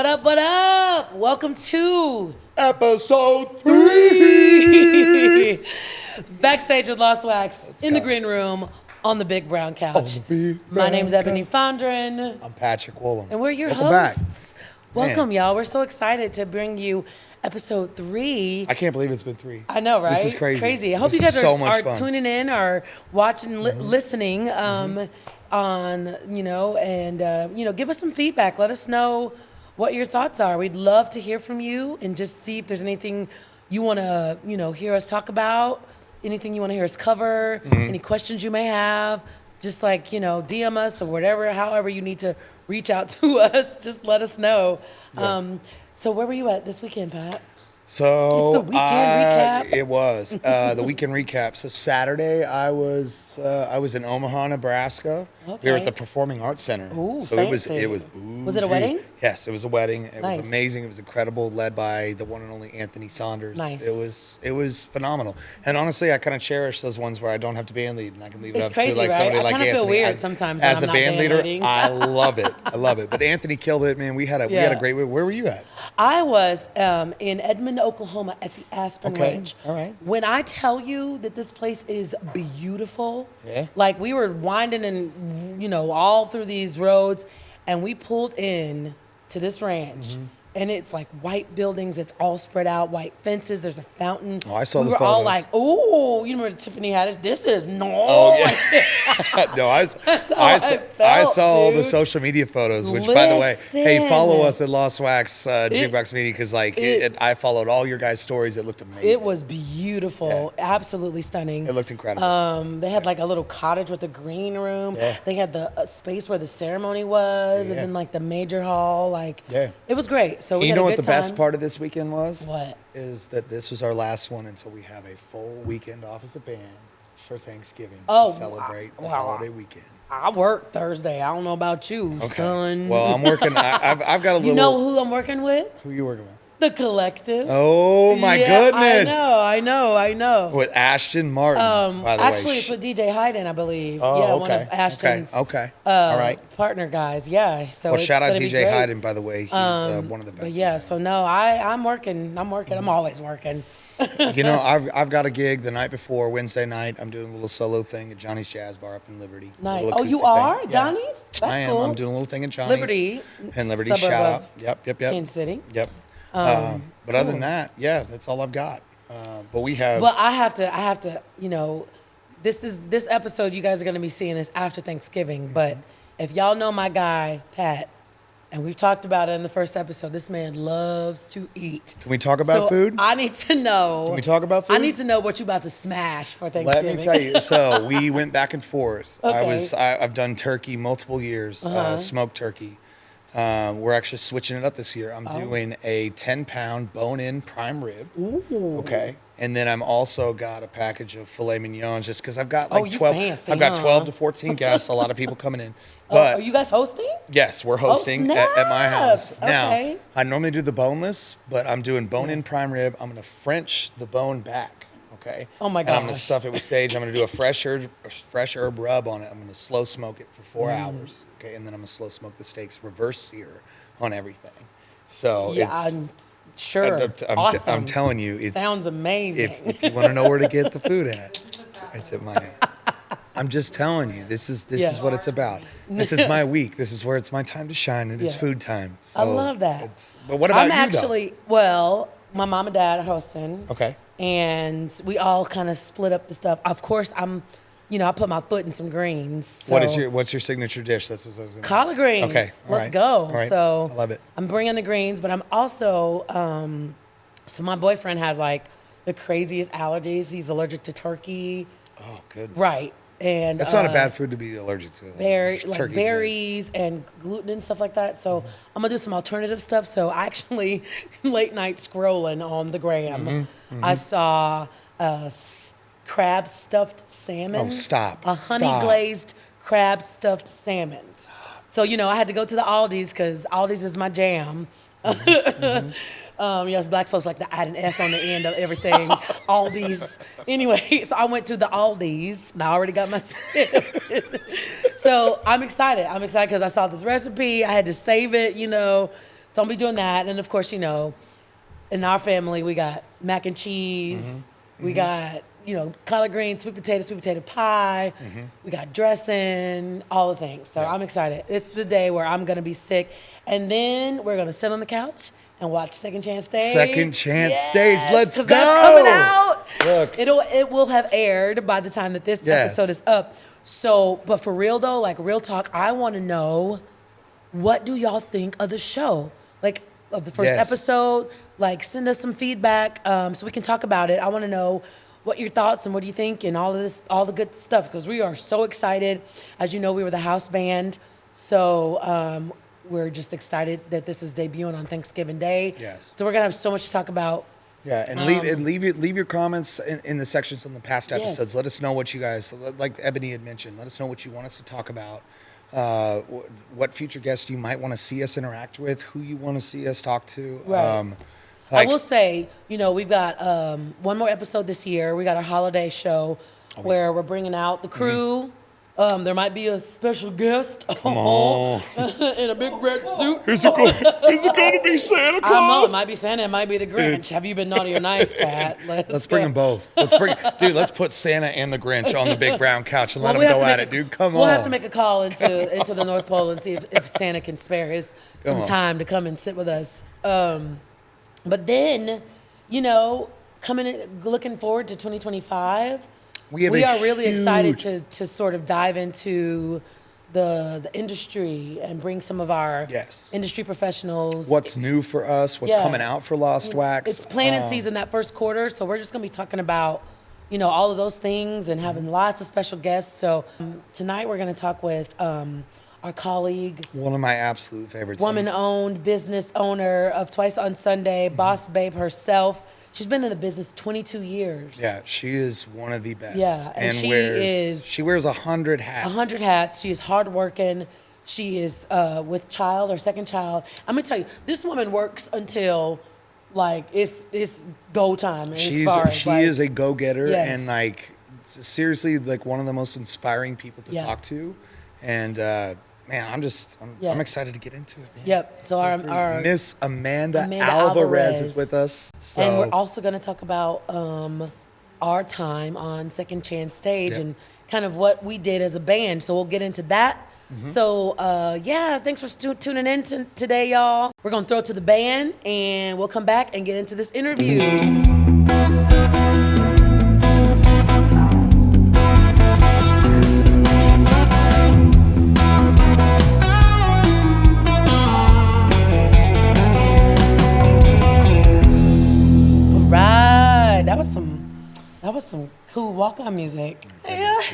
What up, what up? Welcome to Episode 3. Backstage with Lost Wax in the green room on the big brown couch. My name is Eboni Fondren. I'm Patrick Woolham. And we're your Welcome hosts. back. Welcome, Man. y'all. We're so excited to bring you episode 3. I can't believe it's been 3. I know, right? This is crazy. I hope This you guys is so are much fun. tuning in or watching, listening on, and, give us some feedback. Let us know what your thoughts are. We'd love to hear from you and just see if there's anything you want to, hear us talk about, anything you want to hear us cover, any questions you may have. Just like, DM us or whatever, however you need to reach out to us, just let us know. Yeah. So where were you at this weekend, Pat? So It's the weekend recap. It was the weekend recap. So Saturday, I was in Omaha, Nebraska. We were at the Performing Arts Center. Ooh, so fancy. it was Was it a wedding? Yes, it was a wedding. It Nice. was amazing. It was incredible, led by the one and only Anthony Saunders. Nice. It was phenomenal. And honestly, I kind of cherish those ones where I don't have to band lead and I can leave it It's up crazy, to like right? somebody I like kinda Anthony. feel weird sometimes when as I'm a not band band leader. leading. I love it. I love it. But Anthony killed it, man. We had a great week. Where were you at? I was in Edmond, Oklahoma at the Aspen Okay, Ranch. all right. When I tell you that this place is beautiful, Yeah. like we were winding and, all through these roads and we pulled in to this ranch. And it's like white buildings. It's all spread out, white fences. There's a fountain. Oh, I saw we the were all photos. like, "Ooh, you remember Tiffany Haddish? This is no." Oh yeah. No, I felt, saw all the dude. social media photos. Which, by the way, hey, follow us at Lost Wax Jukeboxx Media because I followed all your guys' stories. It looked amazing. It was beautiful, absolutely stunning. It looked incredible. They had like a little cottage with a green room. Yeah. They had the space where the ceremony was, and Yeah. then like the major hall. Like, Yeah. it was great. So we You had know a what good the best time. part of this weekend was? What? Is that this was our last one until we have a full weekend off as a band for Thanksgiving Oh, to celebrate the wow. holiday weekend. I work Thursday. I don't know about you, son. Well, I'm working. I've got a little. you know who I'm working with? who you working with? The Collective. Oh my Yeah, goodness! I know. With Ashton Martin, by the Actually, way. it's with DJ Hayden, I believe. Oh, yeah, okay. one of Ashton's Okay. All right. partner guys. Yeah. So Well, it's shout out gonna be DJ great. Hayden, by the way. He's one of the best. But in yeah, town. so no, I'm working. I'm always working. I've got a gig the night before, Wednesday night. I'm doing a little solo thing at Johnny's Jazz Bar up in Liberty. A Nice. little Oh, you acoustic are? thing. Yeah. Johnny's? That's I am. cool. I'm doing a little thing at Johnny's. Liberty. And Liberty, suburb shout of out. Yep. Kansas City. Yep. But other than that, yeah, that's all I've got. But we have. But I have to, this episode you guys are gonna be seeing this after Thanksgiving. But if y'all know my guy, Pat, and we've talked about it in the first episode, this man loves to eat. Can we talk about So food? I need to know. Can we talk about food? I need to know what you about to smash for Let Thanksgiving. me tell you. So we went back and forth. Okay. I've done turkey multiple years, smoked turkey. We're actually switching it up this year. I'm doing a 10-pound bone-in prime rib. Ooh. Okay. And then I'm also got a package of filet mignons just because I've got Oh, like you 12. fancy, I've got huh? 12 to 14 guests. A lot of people coming in. Oh, But are you guys hosting? yes, we're hosting at my house. snaps. Now, Okay. I normally do the boneless, but I'm doing bone-in prime rib. I'm going to French the bone back. Okay. Oh my And I'm going to gosh. stuff it with sage. I'm going to do a fresh herb rub on it. I'm going to slow smoke it for 4 hours. Okay. And then I'm going to slow smoke the steaks, reverse sear on everything. So Yeah, it's, I'm sure. Awesome. I'm telling you, it's Sounds amazing. if you want to know where to get the food at, it's at my house. I'm just telling you, this is what it's about. This is my week. This is where it's my time to shine, and it's Yeah. food time. So I love that. But what about I'm you, actually, well, my mom and dad are hosting. Okay. And we all kind of split up the stuff. Of course, I put my foot in some greens. So. What's your signature dish? That's what I was gonna collard greens? Okay. All Let's right. go. All right. So I love it. I'm bringing the greens, but I'm also, so my boyfriend has like the craziest allergies. He's allergic to turkey. Oh, good. Right. And That's not a bad food to be allergic to. like Turkey's nice. berries and gluten and stuff like that. So I'm gonna do some alternative stuff. So I actually late night scrolling on the gram, I saw crab stuffed salmon. Oh, stop. A honey Stop. glazed crab stuffed salmon. So I had to go to the Aldi's because Aldi's is my jam. Yes, black folks like to add an S on the end of everything. Aldi's. Anyway, so I went to the Aldi's and I already got my sip. So I'm excited. I'm excited because I saw this recipe. I had to save it, So I'll be doing that. And of course, in our family, we got mac and cheese. We got, collard greens, sweet potato pie. We got dressing, all the things. So I'm excited. It's the day where I'm going to be sick. And then we're going to sit on the couch and watch Second Chance Stage. Second Chance Stage. Let's go. That's coming out. Look. It will have aired by the time that this episode is up. So, but for real though, like real talk, I want to know, what do y'all think of the show? Like, of the first episode, like send us some feedback so we can talk about it. I want to know what your thoughts and what do you think and all of this, all the good stuff, because we are so excited. As you know, we were the house band. So we're just excited that this is debuting on Thanksgiving Day. Yes. So we're going to have so much to talk about. Yeah, and leave your comments in the sections on the past episodes. Yes. Let us know what you guys, like Eboni had mentioned, let us know what you want us to talk about, what future guests you might want to see us interact with, who you want to see us talk to. Right. I will say, we've got one more episode this year. We got our holiday show where we're bringing out the crew. There might be a special guest in a big red suit. Is it going to be Santa Claus? I don't know. It might be Santa. It might be the Grinch. Have you been naughty or nice, Pat? Let's bring them both. Let's put Santa and the Grinch on the big brown couch and let them go at it, dude. Come on. We'll have to make a call into the North Pole and see if Santa can spare some time to come and sit with us. But then, looking forward to 2025. We are really excited to sort of dive into the industry and bring some of our industry professionals. What's new for us? What's coming out for Lost Wax? It's planning season that first quarter, so we're just going to be talking about, all of those things and having lots of special guests. So tonight we're going to talk with our colleague. One of my absolute favorites. Woman-owned business owner of Twice on Sunday, boss babe herself. She's been in the business 22 years. Yeah, she is one of the best. Yeah, and she wears 100 hats. 100 hats. She is hardworking. She is with child or second child. I'm gonna tell you, this woman works until it's go time. She is a go-getter and seriously one of the most inspiring people to talk to. And man, I'm excited to get into it. Man. Yep. So our Miss Amanda Alvarez is with us. So. And we're also going to talk about our time on Second Chance Stage and kind of what we did as a band. So we'll get into that. So thanks for tuning in today, y'all. We're going to throw it to the band and we'll come back and get into this interview. That was some cool walk-on music.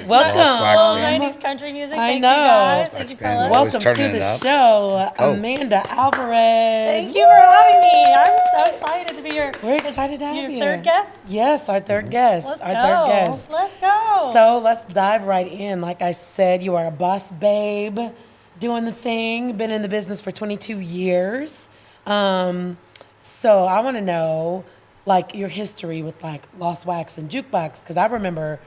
Welcome. Old 90s country music. Thank you guys. Thank you, fellas. Welcome to the show, Amanda Alvarez. Thank you for having me. I'm so excited to be here. We're excited to have you. Your third guest? Yes, our third guest. Let's go. So let's dive right in. Like I said, you are a boss babe, doing the thing, been in the business for 22 years. So I want to know, your history with Lost Wax and Jukeboxx, because I remember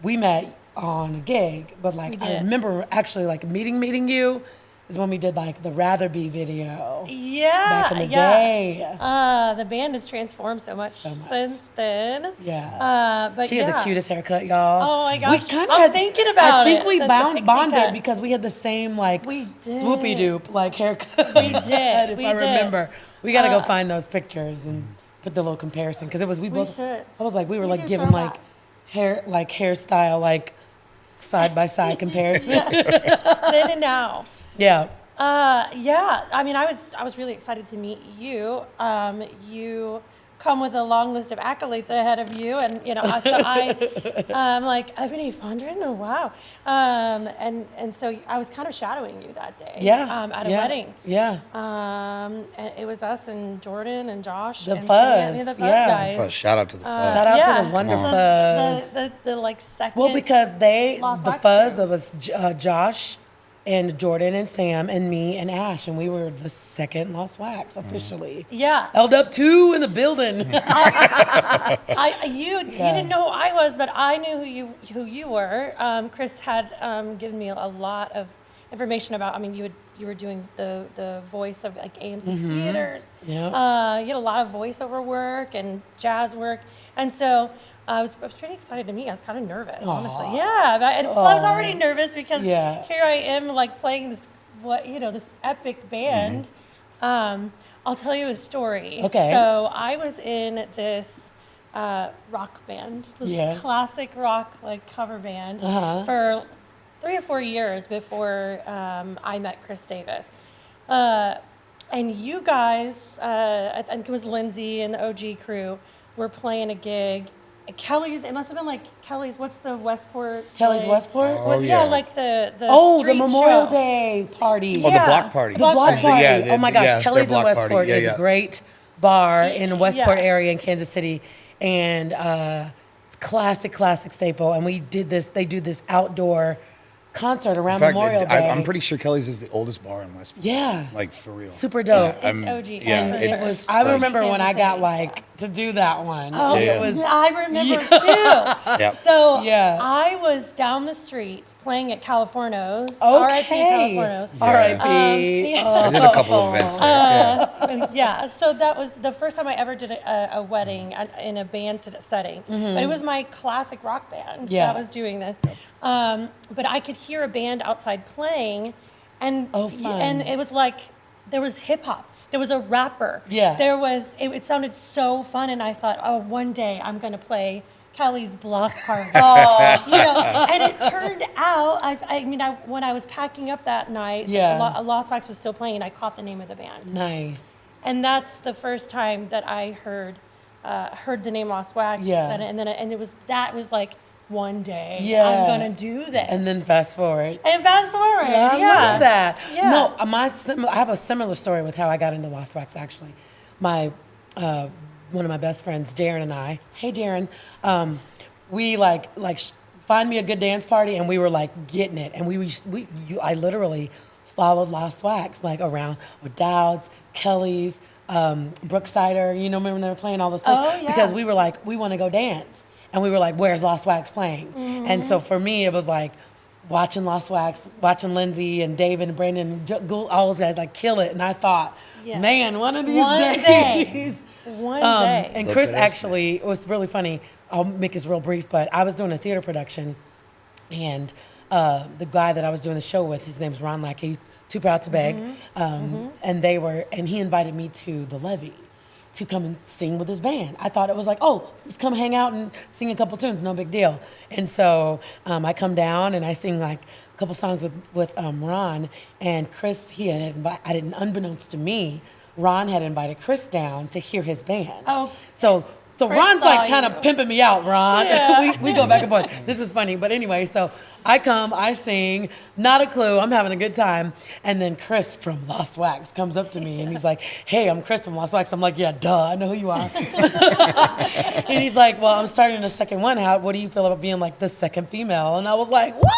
we met on a gig, but I remember actually meeting you is when we did the Rather Be video. Yeah, back in the day. The band has transformed so much since then. Yeah, but she had the cutest haircut, y'all. Oh my gosh, I'm thinking about it. I think we bonded because we had the same we did. swoopy doop haircut. We did. If I remember, we got to go find those pictures and put the little comparison because it was we both. Should. I was we were giving hair hairstyle side by side comparison. Then and now. Yeah. I mean, I was really excited to meet you. You come with a long list of accolades ahead of you, and so I'm Eboni Fondren, oh wow, and so I was kind of shadowing you that day. Yeah. At a wedding. Yeah. And it was us and Jordan and Josh the and Fuzz. the Fuzz guys. Fuzz. Shout out to the Fuzz. Shout out to the Wonder Fuzz. The second. Well, because the Fuzz crew. of us, Josh and Jordan and Sam and me and Ash, and we were the second Lost Wax officially. Yeah. Held up 2 in the building. You didn't know who I was, but I knew who you were. Chris had given me a lot of information about. I mean, you were doing the voice of like AMC theaters. Yeah. You had a lot of voiceover work and jazz work, and so I was pretty excited to meet you. I was kind of nervous, honestly. Yeah, I was already nervous because here I am like playing this this epic band. I'll tell you a story. Okay. So I was in this rock band, this classic rock like cover band for 3 or 4 years before I met Chris Davis. And you guys, I think it was Lindsay and the OG crew, were playing a gig. Kelly's, it must have been like Kelly's, what's the Westport? Kelly's like, Westport? Oh, yeah, like the the street Memorial show. Day party. Oh, the block party. The block party. Yeah, Oh my gosh, yeah, Kelly's their in block Westport party. Yeah, is yeah. a great bar in the Westport Yeah. area in Kansas City, and it's classic staple. And we did this. They do this outdoor concert around In fact, Memorial Day. I'm pretty sure Kelly's is the oldest bar in Westport. Yeah. Like, for real. Super dope. It's OG. Yeah, And it's it was. I like- remember when I Kansas got City. like to do that one. Oh, It Yeah. was. I remember too. Yeah. So Yeah. I was down the street playing at Californo's. Okay. R.I.P. Californo's. R.I.P. I did a couple events there. Yeah. Yeah, so that was the first time I ever did a wedding in a band setting. But it was my classic rock band Yeah. that was doing this. But I could hear a band outside playing, and fun. and it was like there was hip hop. There was a rapper. Yeah. There was. It sounded so fun, and I thought, oh, one day I'm gonna play Kelly's block party. And it turned out. When I was packing up that night, Lost Wax was still playing, and I caught the name of the band. Nice. And that's the first time that I heard the name Lost Wax. Yeah. And it was like one day Yeah. I'm gonna do this. And then fast forward. fast forward. I love that. Yeah. No, I have a similar story with how I got into Lost Wax. Actually, my one of my best friends, Darren, and I. Hey, Darren. We find me a good dance party, and we were like getting it, and I literally followed Lost Wax like around with Dowd's, Kelly's, Brooksider. You know, remember when they were playing all those places? Oh, yeah. Because we were like, we want to go dance. And we were like, where's Lost Wax playing? Mm-hmm. And so for me, it was like watching Lost Wax, watching Lindsay and David and Brandon, all those guys like kill it. And I thought, Yeah. man, one of these One days. day. One day. And Look Chris at us. actually, it was really funny. I'll make this real brief, but I was doing a theater production, and the guy that I was doing the show with, his name's Ron Lackey, Too Proud to Beg, and he invited me to the Levee to come and sing with his band. I thought it was like, oh, just come hang out and sing a couple tunes, no big deal. And so I come down and I sing like a couple songs with Ron, and Chris, unbeknownst to me, Ron had invited Chris down to hear his band. Oh. So Chris Ron's saw like kind you. of pimping me out, Ron. Yeah. we go back and forth. This is funny. But anyway, so I come, I sing, not a clue. I'm having a good time. And then Chris from Lost Wax comes up to me and he's like, hey, I'm Chris from Lost Wax. I'm like, yeah, duh, I know who you are. And he's like, well, I'm starting the second one. What do you feel about being like the second female? And I was like, what?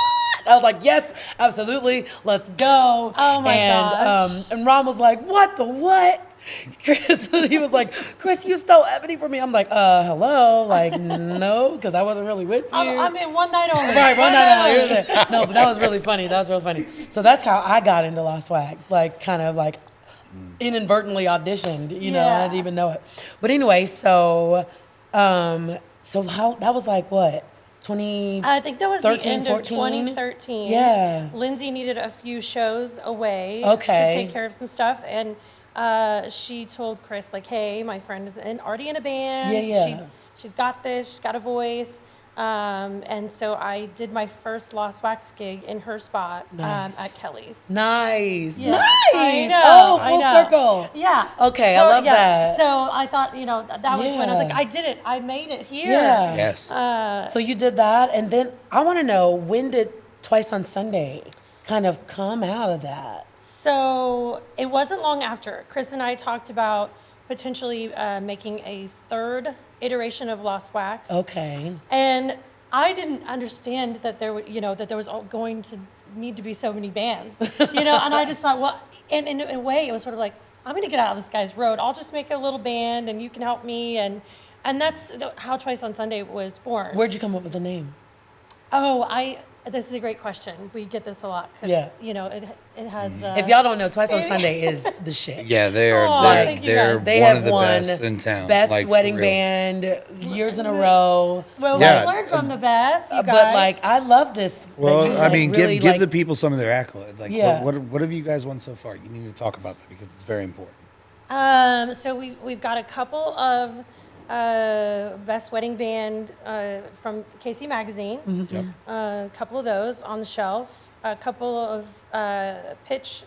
I was like, yes, absolutely. Let's go. Oh my gosh. And Ron was like, what the what? Chris, he was like, Chris, you stole Eboni from me. I'm like, hello? Like, no, because I wasn't really with you. I mean, one night only. Right, one night only. No, but that was really funny. That was real funny. So that's how I got into Lost Wax, like kind of like inadvertently auditioned, you know, I didn't even know it. But anyway, so how, that was like what? 20 I think that was 13, the end 14? of 2013. Yeah. Lindsay needed a few shows away Okay. to take care of some stuff, and she told Chris, like, hey, my friend is already in a band. Yeah. She's got this. She's got a voice. And so I did my first Lost Wax gig in her spot Nice. at Kelly's. Nice. Yeah. Nice. I know, Oh, I full know. circle. Yeah. Okay, I love that. So I thought, that was when I was like, Yeah. I did it. I made it here. Yeah. Yes. So you did that, and then I want to know, when did Twice on Sunday kind of come out of that? So it wasn't long after. Chris and I talked about potentially making a third iteration of Lost Wax. Okay. And I didn't understand that there was going to need to be so many bands, and I just thought, well, and in a way, it was sort of like, I'm going to get out of this guy's road. I'll just make a little band, and you can help me, and that's how Twice on Sunday was born. Where'd you come up with the name? Oh, This is a great question. We get this a lot because Yeah. you know it has. If y'all don't know, Twice on Sunday is the shit. Yeah, they're Aw, they're, thank you they're guys. They one have of the won best in town. best like, for wedding real. band years in a row. Well, Yeah. we learned from the best. You guys. But like, I love this. that Well, you, I like, mean, really, give like, the people some of their accolades. Like, Yeah. what have you guys won so far? You need to talk about that because it's very important. So we've got a couple of best wedding band from KC Magazine. Mm-hmm. Yep. A couple of those on the shelf. A couple of pitch.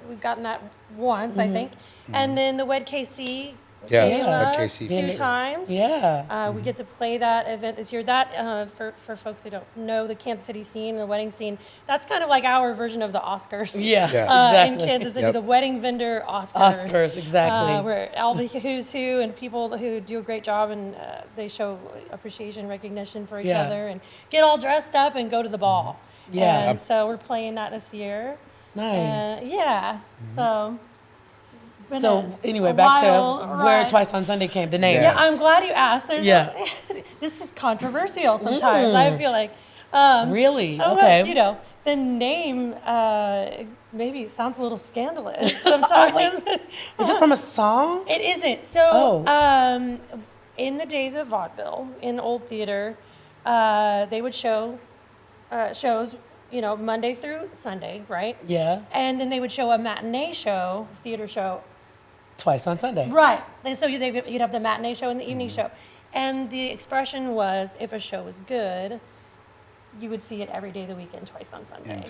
We've gotten that once, I think. And then the Wed KC. Yes, came Wed up KC. two times. Yeah. We get to play that event this year. That for folks who don't know the Kansas City scene, the wedding scene. That's kind of like our version of the Oscars. Yeah, Yes. exactly. In Kansas City, Yep. the wedding vendor Oscars. Oscars, exactly. Where all the who's who and people who do a great job and they show appreciation, recognition for each Yeah. other, and get all dressed up and go to the ball. Yeah. And so we're playing that this year. Nice. Yeah. So. been So a- anyway, a back to wild where ride. Twice on Sunday came. The name. Yeah. Yeah, I'm glad you asked. There's Yeah. this is controversial sometimes. I feel like. Really? Oh, Okay. well, you know, the name maybe sounds a little scandalous sometimes. Is it from a song? It isn't. So, Oh. in the days of vaudeville, in old theater, they would show shows, you know, Monday through Sunday, right? Yeah. And then they would show a matinee show, theater show. Twice on Sunday. Right. And so you'd have the matinee show and the evening show. And the expression was, if a show was good, you would see it every day of the weekend, twice on Sunday. And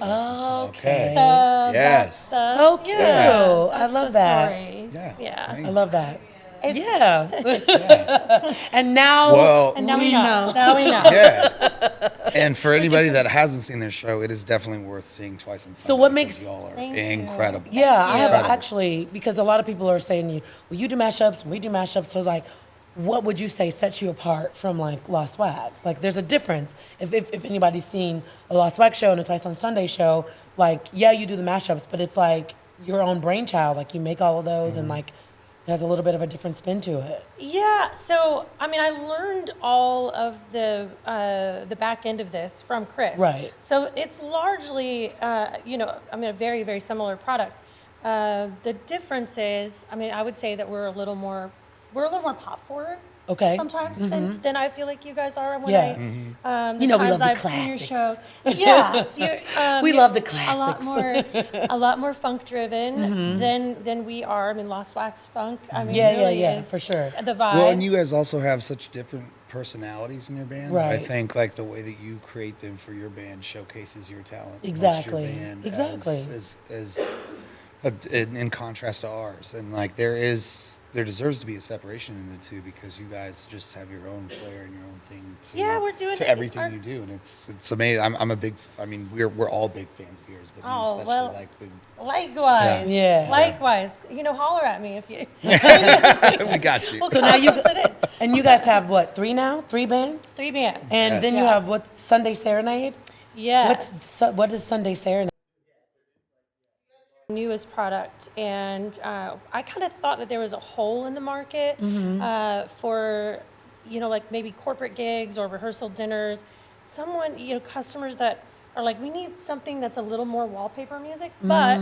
Okay. So Yes. that's the, Oh, cute. yeah, I that's love the that. story. Yeah, it's Yeah. amazing. I love that. It's- Yeah. And now, Well, And now we We know. know. Now we know. yeah. And for anybody that hasn't seen their show, it is definitely worth seeing Twice on Sunday. So what because makes- y'all are Thank you. incredible. yeah, I have Incredible. actually, because a lot of people are saying, well, you do mashups, we do mashups. So like, what would you say sets you apart from like Lost Wax? Like, there's a difference. If anybody's seen a Lost Wax show and a Twice on Sunday show, like, yeah, you do the mashups, but it's like your own brainchild. Like, you make all of those and like, it has a little bit of a different spin to it. Yeah, so I mean, I learned all of the back end of this from Chris. Right. So it's largely, you know, I mean, a very, very similar product. The difference is, I mean, I would say that we're a little more pop forward. Okay. Sometimes than I feel like you guys are when Yeah. the You know, we times love the I've seen your classics. show. Yeah, We you're love the A lot classics. more, a lot more funk driven than we are. I mean, Lost Wax funk. I mean, Yeah, yeah, really yeah, is for sure. The vibe. Well, and you guys also have such different personalities in your band. that I Right. think like the way that you create them for your band showcases your talents. Exactly. amongst your band Exactly. in contrast to ours. And like there deserves to be a separation in the two because you guys just have your own flair and your own thing to, Yeah, we're doing to it- everything our- you do. And it's amazing. I'm a big, I mean, we're all big fans of yours, but me Oh, especially well, like Likewise. Yeah. Yeah. Likewise. You know, holler at me if you. we got you. So now you, Sit in. and you guys have what, 3 now? 3 bands? 3 bands. And Yes. then you Yeah. have what, Sunday Serenade? Yes. What is Sunday Serenade? Newest product, and I kind of thought that there was a hole in the market for, you know, like maybe corporate gigs or rehearsal dinners. Someone, you know, customers that are like, we need something that's a little more wallpaper music, but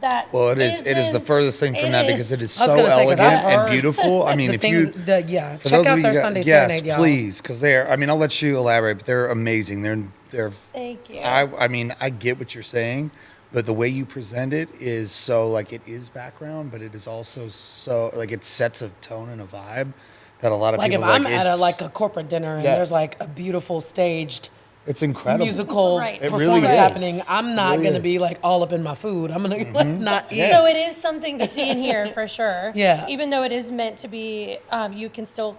that Well, it is the isn't- furthest thing from that because it is I was so gonna say, 'cause elegant I've and heard beautiful. I mean, The if things, you yeah, for check those out of you their guys- Sunday yes, Serenade, y'all. please, because they're. I mean, I'll let you elaborate, but they're amazing. They're. Thank you. I mean, I get what you're saying, but the way you present it is so like it is background, but it is also so like it sets a tone and a vibe that a lot of Like if people I'm at it's- a corporate dinner and Yes. there's like a beautiful staged it's incredible musical Right. It performance really is. happening, I'm not really gonna is. be like all up in my food. I'm gonna not eat. So it is something to see and hear for sure. Yeah. Even though it is meant to be, you can still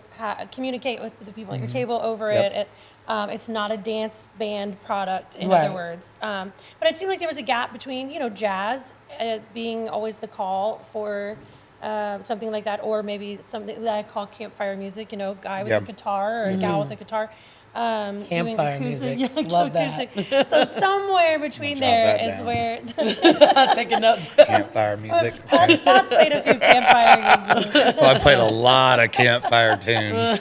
communicate with the people at your table over Yep. it. It's not a dance band product, in Right. other words. But it seemed like there was a gap between, you know, jazz being always the call for something like that, or maybe something that I call campfire music. You know, guy with Yep. a guitar or a gal with a guitar. Doing Campfire acoustic, music. Love that. acoustic. So somewhere between Jot there that is down. where Taking notes. campfire music. Pat's played a few campfire gigs. Well, I played a lot of campfire tunes.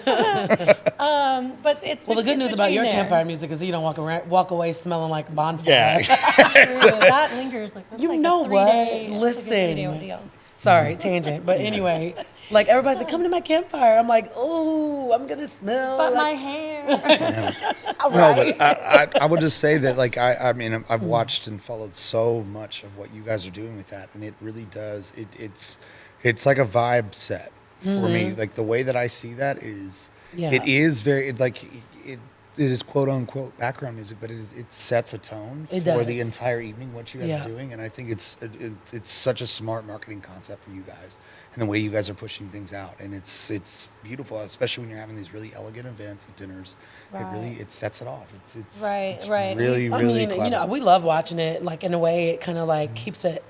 But it's Well, the good it's news about your between there. campfire music is you don't walk away smelling like bonfire. Yeah. True. That lingers like that's You like know a what? 3-day, that's a good Listen. 3-day deal. Sorry, tangent. But anyway, like everybody's like, come to my campfire. I'm like, oh, I'm gonna smell. But my like, hair. No, but I would just say that, like, I mean, I've watched and followed so much of what you guys are doing with that, and it really does. It's like a vibe set for me. Like the way that I see that is, Yeah. it is very it is quote unquote background music, but it sets a tone It for the does. entire evening. What you guys Yeah. are doing, and I think it's such a smart marketing concept for you guys, and the way you guys are pushing things out, and it's beautiful, especially when you're having these really elegant events at dinners. Right. It sets it off. It's Right, it's right. really I really mean, clever. we love watching it. Like in a way, it kind of like keeps it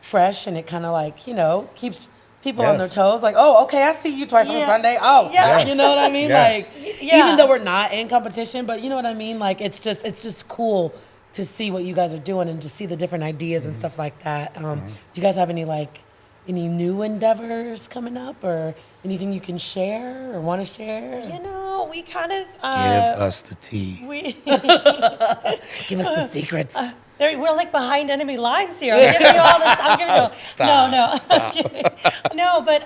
fresh, and it kind of like keeps people on their Yes. toes. Like, oh, okay, I see you twice on Yeah. Sunday. Oh, Yeah. you know what I mean? Yes. Like, Yeah. even though we're not in competition, but you know what I mean? Like, it's just cool to see what you guys are doing and to see the different ideas and stuff like that. Do you guys have any new endeavors coming up, or anything you can share or want to share? We kind of Give us the tea. we Give us the secrets. we're like behind enemy lines here. I'm giving you all this. I'm giving you. Stop. No. No, but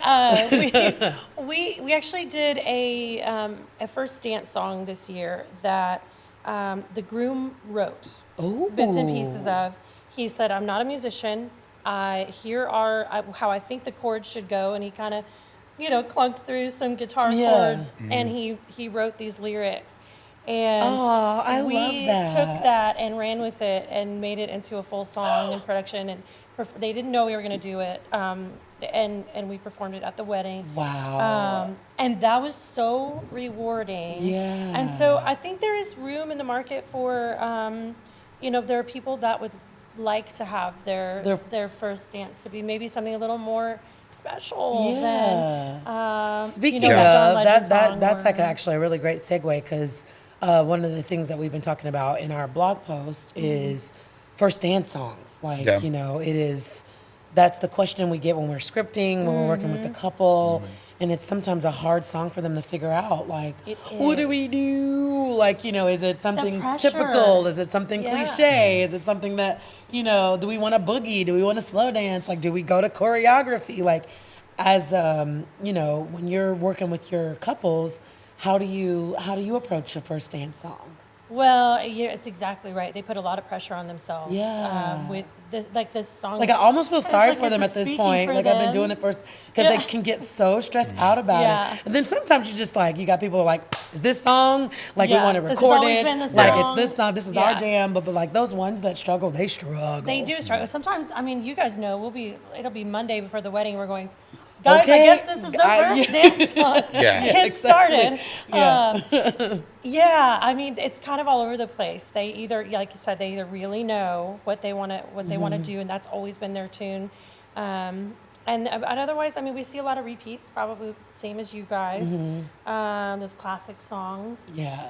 we actually did a first dance song this year that the groom wrote Ooh. bits and pieces of. He said, "I'm not a musician. Here are how I think the chords should go," and he kind of, clunked through some guitar Yeah. chords, and he wrote these lyrics. And Oh, I we love that. took that and ran with it and made it into a full song and production. And they didn't know we were going to do it, and we performed it at the wedding. Wow. And that was so rewarding. Yeah. And so I think there is room in the market for, there are people that would like to have their first dance to be maybe something a little more special than Speaking a John of Legend song that's or- like actually a really great segue, because one of the things that we've been talking about in our blog post is first dance songs. Like, Yeah. that's the question we get when we're scripting, when we're working with a couple. And it's sometimes a hard song for them to figure out. Like, It what do we is. do? Like, is it something pressure. typical? Is it something Yeah. cliche? Is it something that, do we want to boogie? Do we want to slow dance? Like, do we go to choreography? Like, as, when you're working with your couples, how do you approach a first dance song? Well, yeah, it's exactly right. They put a lot of pressure on themselves. Yeah. With this song. Like, I almost feel sorry Like, for them the at this speaking point. for Like, I've been them. doing it first, because they can get so stressed out about Yeah. it. And then sometimes you just you got people who are like, is this song? Like, we Yeah, want to this has record always it. been the Like, song. it's this song. This is our Yeah. jam. But like those ones that struggle, they struggle. They do struggle. Sometimes, you guys know, it'll be Monday before the wedding. We're going, guys, Okay. I guess this is the first dance song. Yeah. Get started. Yeah. It's kind of all over the place. They either, like you said, they either really know what they want to do, and that's always been their tune. And otherwise, we see a lot of repeats, probably the same as you guys. Those classic songs. Yeah.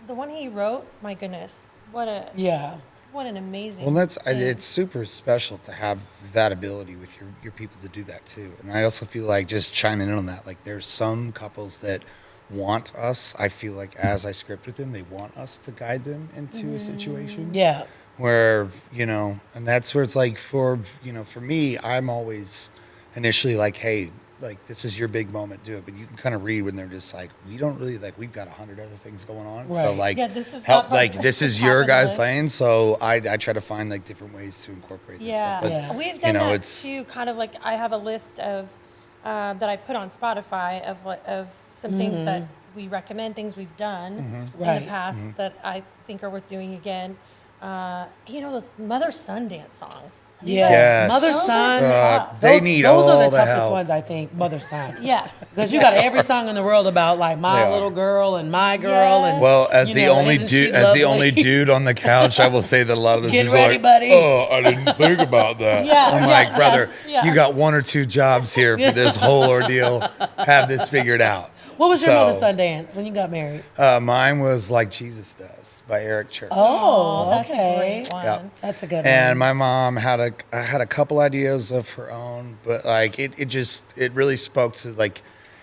The one he wrote, my goodness, what an amazing. Well, thing. it's super special to have that ability with your people to do that too. And I also feel like, just chiming in on that, like there's some couples that want us. I feel like as I script with them, they want us to guide them into a situation. Yeah. Where, and that's where it's like for me, I'm always initially like, hey, like this is your big moment, do it. But you can kind of read when they're just like, we don't really, like, we've got 100 other things going on. So Right. like, Yeah, this is help, not like part- this this is is your top of the guys' list. lane. So I try to find like different ways to incorporate this Yeah. stuff. But, Yeah. We've done that it's- too. Kind of like I have a list of that I put on Spotify of some things that we recommend, things we've done in Right. the past that I think are worth doing again. Those mother-son dance songs. Yeah. Yes. Mother, Those son. they need those all are the the toughest help. ones, I think. Mother, son. Yeah. Because you got every song in the world about like my They little are. girl and my girl Yes. and Well, as you the know, only isn't she dude, as the only lovely? dude on the couch, I will say that a lot of this Get is ready, like, buddy. oh, I didn't think about that. Yeah, I'm yeah, like, brother, yes, yeah. you got 1 or 2 jobs here for this whole ordeal. Have this figured out. What was your So, mother son dance when you got married? Mine was Like Jesus Does by Eric Church. Oh, That's okay. a great one. Yep. That's a good one. And my mom had like I had a couple ideas of her own, but like it really spoke to like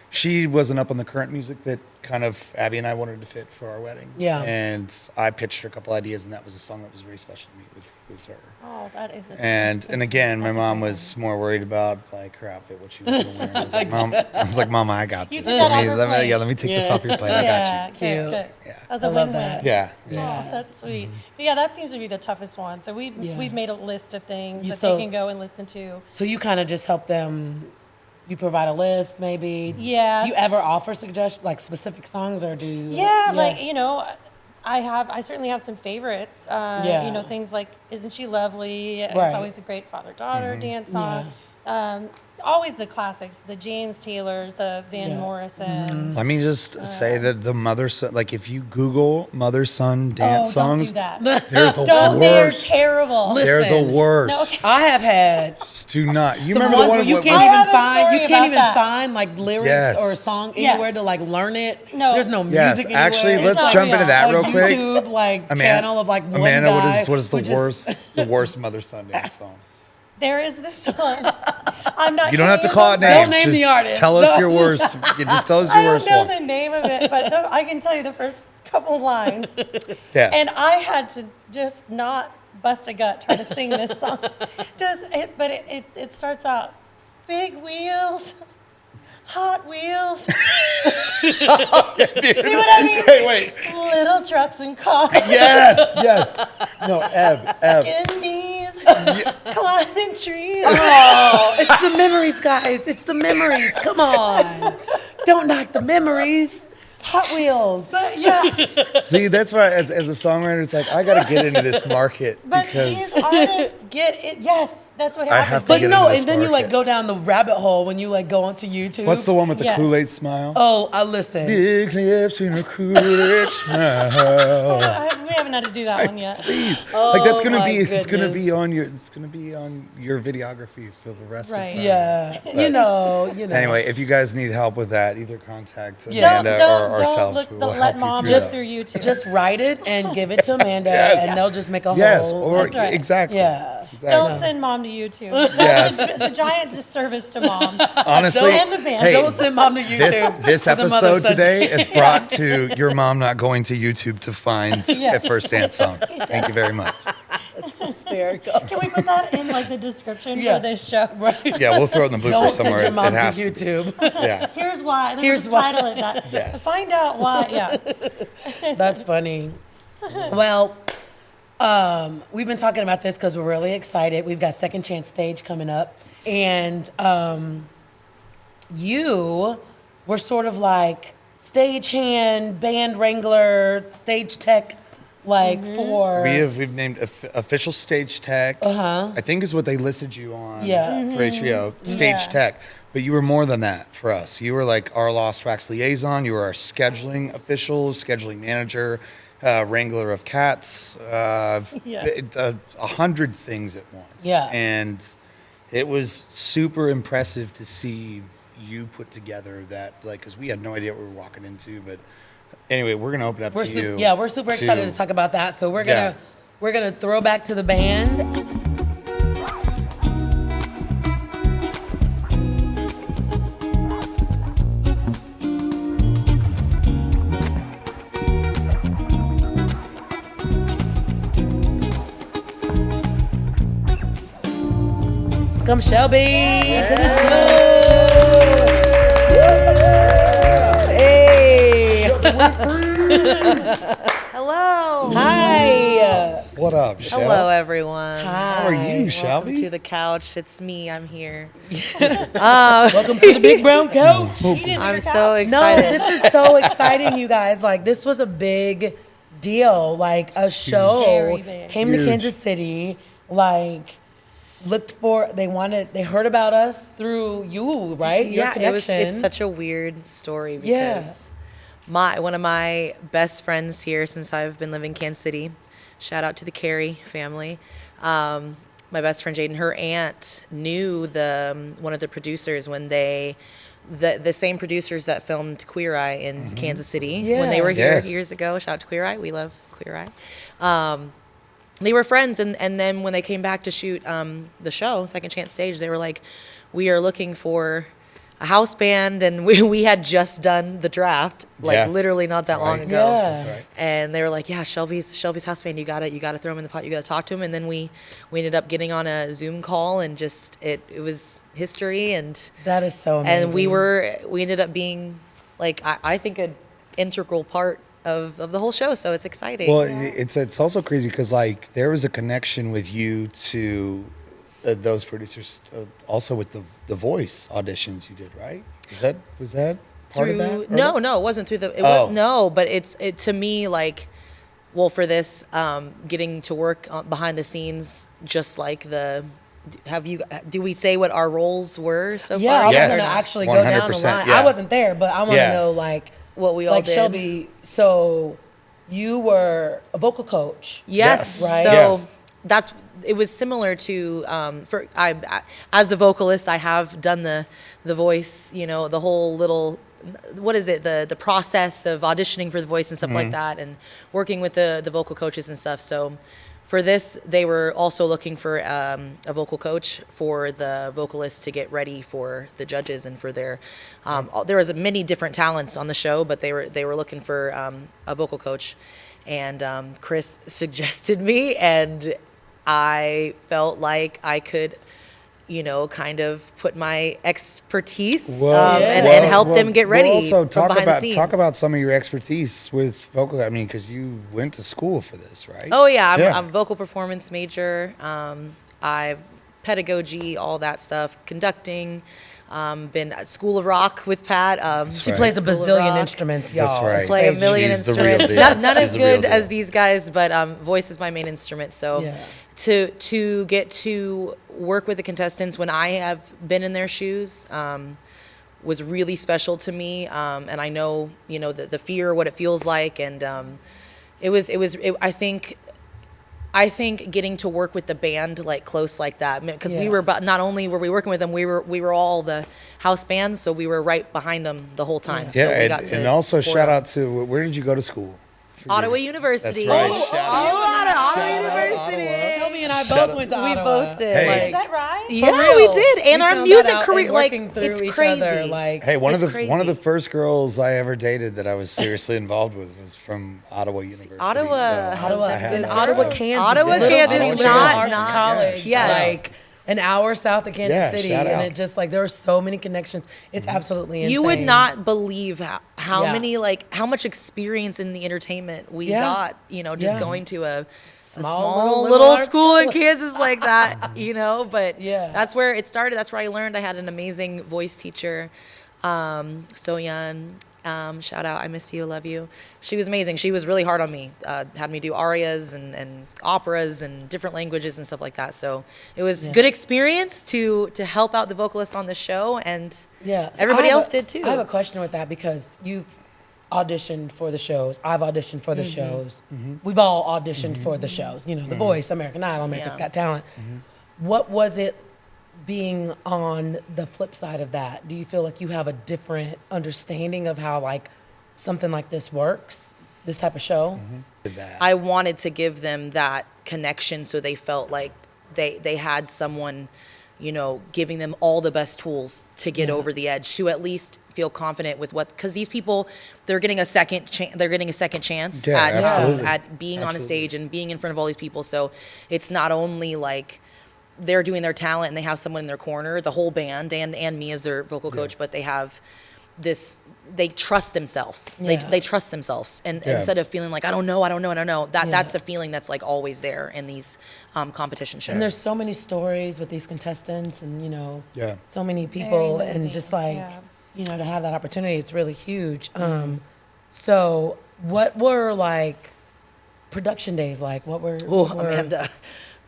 she wasn't up on the current music that kind of Abby and I wanted to fit for our wedding. Yeah. And I pitched her a couple ideas, and that was a song that was very special to me with her. Oh, that is. And again, my mom was more worried about like her outfit, what she was going to wear. I was like, Mama, I got You this. did that on her Let plate. me take this off your plate. I Yeah, got you. good, Cute. good. Yeah. That was a I love win-win. that. Yeah. Oh, that's sweet. But yeah, that seems to be the toughest one. So we've made a list of things that so- they can go and listen to. So you kind of just help them. You provide a list, maybe. Yeah. Do you ever offer suggestions, like specific songs, or do you? Yeah, like I certainly have some favorites. Yeah. You know, things like "Isn't She Lovely?" It's Right. always a great father-daughter dance song. Always the classics, the James Taylors, the Van Morrisons. Let me just say that the mother-son, like if you Google mother-son dance songs, Don't do that. they're the Don't. They're worst. terrible. Listen. They're the worst. I have had Just do not. You some remember ones the one where you with- can't I have even a find story you can't about even that. find like lyrics Yes. or a song Yes. anywhere to like learn it. No. There's no Yes, music anywhere. actually, It's let's like jump into that a real quick. YouTube like channel of like one Amanda, guy what is who the just- worst mother-son dance song? There is this one. I'm not. You don't have to sure call it the- names. name just the artist. Tell us Don't. your worst. Just tell us I your don't worst know one. the name of it, but I can tell you the first couple lines. Yes. And I had to just not bust a gut trying to sing this song. But it starts out, big wheels, Hot Wheels. See what I mean? Wait. Little trucks and cars. Yes. No, Eb. In knees, climbing trees. Oh, it's the memories, guys. It's the memories. Come on. Don't knock the memories. Hot Wheels. But yeah, See, that's why as a songwriter, it's like I got to get into this market but because these artists get it. Yes, that's what I happens. have to But get no, into this and then you like market. go down the rabbit hole when you like go onto YouTube. What's the one with the Yes. Kool-Aid smile? Oh, I listen. Big lips and a Kool-Aid smile. We haven't had to do that one yet. Please, like that's gonna my be it's gonna goodness. be on your videography for the rest Right. of time. Yeah, But you know. Anyway, if you guys need help with that, either contact Yeah. Amanda or Don't ourselves. look. We will Don't help let you mom through look that. through YouTube. Just write it and give it to Amanda, Yes. and they'll just make a Yes, whole. or That's right. exactly. Yeah. Exactly. don't send mom to YouTube. Yes. It's a giant disservice to mom. Honestly, And the band. hey, Don't send mom to YouTube. this for the mother episode son today dance. is brought to your mom not going to YouTube to find Yeah. a first dance song. Thank you very much. hysterical. Can we put that in like the description Yeah. for this show? Right. Yeah, we'll throw it in the bloopers Don't somewhere. send your mom it to has to be. YouTube. Yeah. Here's why. And then Here's we'll why. title it that. Yes. Find out why. Yeah. That's funny. Well, we've been talking about this because we're really excited. We've got Second Chance Stage coming up, and you were sort of like stagehand, band wrangler, stage tech, like for We've named official stage tech. I think is what they listed you on. Yeah. For HBO stage Yeah. tech. But you were more than that for us. You were like our Lost Tracks liaison. You were our scheduling official, scheduling manager, wrangler of cats. Yeah. 100 things at once. Yeah. And it was super impressive to see you put together that, like, because we had no idea what we were walking into. But anyway, we're gonna open up to you. Yeah, we're super excited to talk about that. So we're gonna throw back to the band. Welcome, Shelby, to the show. Hey. Hello. Hi. What up, Shel? Hello, everyone. How are you, Welcome Shelby? to the couch. It's me. I'm here. Welcome to the big brown couch. I'm so No, excited. this is so exciting, you guys. Like, this was a big deal. Like, a show Very big. came to Huge. Kansas City. Like, they heard about us through you, right? Your yeah, connection. it's such a weird story Yeah. because one of my best friends here since I've been living in Kansas City. Shout out to the Carey family. My best friend Jaden, her aunt knew one of the producers when the same producers that filmed Queer Eye in Kansas City when they were here Yes. years ago. Shout out to Queer Eye. We love Queer Eye. they were friends, and then when they came back to shoot the show, Second Chance Stage, they were like, we are looking for a house band, and we had just done the draft, like literally not that long ago. Yeah. That's right. And they were like, yeah, Shelby's house band, you gotta throw them in the pot, you gotta talk to him. And then we ended up getting on a Zoom call, and just it was history. And That is so amazing. and we ended up being like, I think an integral part of the whole show, so it's exciting. Well, it's also crazy because like there was a connection with you to those producers, also with the voice auditions you did, right? Was that part of that? No, it wasn't through the. It was, no, but it to me like, well, for this, getting to work behind the scenes, just like the. Do we say what our roles were so Yeah, far? I Yes. was gonna actually go down the 100%, line. yeah. I wasn't there, but I want to Yeah. know like What we all like did. Shelby. So you were a vocal coach. Yes. Yes. Right. So Yes. it was similar to as a vocalist, I have done the voice, the whole little, what is it, the process of auditioning for the voice and stuff like that, and working with the vocal coaches and stuff. So for this, they were also looking for a vocal coach for the vocalists to get ready for the judges and for their. There was many different talents on the show, but they were looking for a vocal coach, and Chris suggested me, and I felt like I could, kind of put my expertise and help them get ready. Well, also from behind the scenes. talk about some of your expertise with vocal. I mean, because you went to school for this, right? Oh yeah, I'm vocal performance major. I've pedagogy, all that stuff, conducting. Been at School of Rock with Pat. She right. plays a School of bazillion Rock. instruments, y'all. That's right. It's Play a crazy. million She's the real instruments. deal. Not She's as the real good deal. as these guys, but voice is my main instrument. So Yeah. to get to work with the contestants when I have been in their shoes was really special to me. And I know the fear, what it feels like, and I think getting to work with the band like close like that, because we Yeah. were, but not only were we working with them, we were all the house bands, so we were right behind them the whole time. Yeah, so we got to and also support shout them. out to where did you go to school? Ottawa University. That's right. Oh, Shout out. Ottawa University. Shelby and I Shout both went to We Ottawa. both did. Hey. Is that right? Yeah, For we real. did, and We our found music that out career, and like working through it's each crazy. other, like Hey, one of It's the crazy. first girls I ever dated that I was seriously involved with was from Ottawa University. Ottawa. so Ottawa, I had in that. Ottawa, Kansas. Ottawa, Little Kansas, bitty not- arts not- college. Yes. Like an hour south of Kansas Yeah, City, shout and out. it just like there were so many connections. It's absolutely insane. You would not believe how Yeah. many how much experience in the entertainment we Yeah. got. Just Yeah. going to a Small small little little arts school in college. Kansas like that. But Yeah. that's where it started. That's where I learned. I had an amazing voice teacher, So-Yeon. Shout out, I miss you, love you. She was amazing. She was really hard on me. Had me do arias and operas and different languages and stuff like that. So it was good experience to help out the vocalists on the show, and Yeah. So everybody I have else did too. I have a question with that because you've auditioned for the shows. I've auditioned for the shows. We've all auditioned for the shows. The Voice, American Idol, America's Yeah. Got Talent. What was it being on the flip side of that? Do you feel like you have a different understanding of how like something like this works, this type of show? Did that. I wanted to give them that connection so they felt like they had someone, giving them all the best tools to get over the edge, to at least feel confident with because these people, they're getting a second chance Yeah, absolutely. at being on a Absolutely. stage and being in front of all these people. So it's not only like they're doing their talent and they have someone in their corner, the whole band and me as their vocal coach, but they have they trust themselves. Yeah. They trust themselves, and Yeah. instead of feeling like I don't know, that's a feeling that's like always there in these competition shows. And there's so many stories with these contestants and, Yeah. so many people Very and moving, just like, yeah. to have that opportunity, it's really huge. So what were like production days like? What were, Oh, what were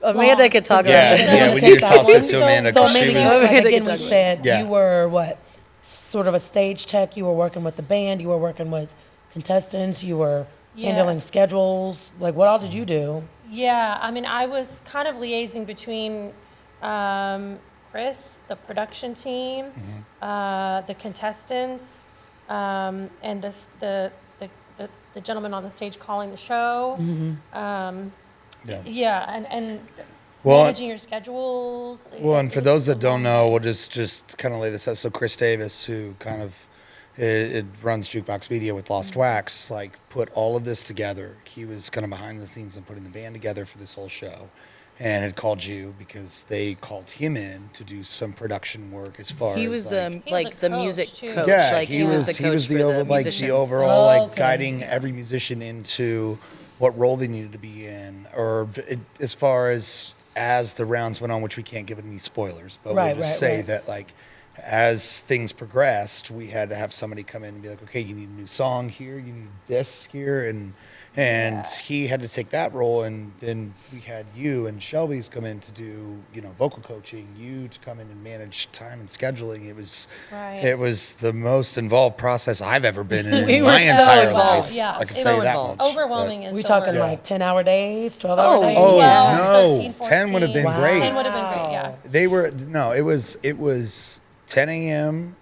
Amanda could talk Yeah, about it. yeah, we need to toss this to Amanda So because she Amanda, was. like, again, we said Yeah. you were what? Sort of a stage tech. You were working with the band. You were working with contestants. You were handling Yes. schedules. Like, what all did you do? Yeah, I mean, I was kind of liaising between Chris, the production team, the contestants, and the gentleman on the stage calling the show. and Well, managing your schedules. Well, and for those that don't know, we'll just kind of lay this out. So Chris Davis, who kind of it runs Jukeboxx Media with Lost Wax, like put all of this together. He was kind of behind the scenes and putting the band together for this whole show, and had called you because they called him in to do some production work as far He as was He the was a music coach, too. coach. yeah, Like he was the coach for the musicians. overall Oh, like okay. guiding every musician into what role they needed to be in, or as far as the rounds went on, which we can't give any spoilers, but Right, we'll just right, say right. that like as things progressed, we had to have somebody come in and be like, okay, you need a new song here, you need this here, and he had to take that role, and then we had you and Shelby's come in to do, vocal coaching, you to come in and manage time and scheduling. It was Right. it was the most involved process I've ever been in We were my so entire involved. life. Yeah, I can so say that involved. much. Overwhelming is We the talking word. like 10-hour days, 12-hour Oh, days? Oh 12, no, 13, 10 would have been 14. great. 10 would have been great, yeah. They were it was 10 a.m.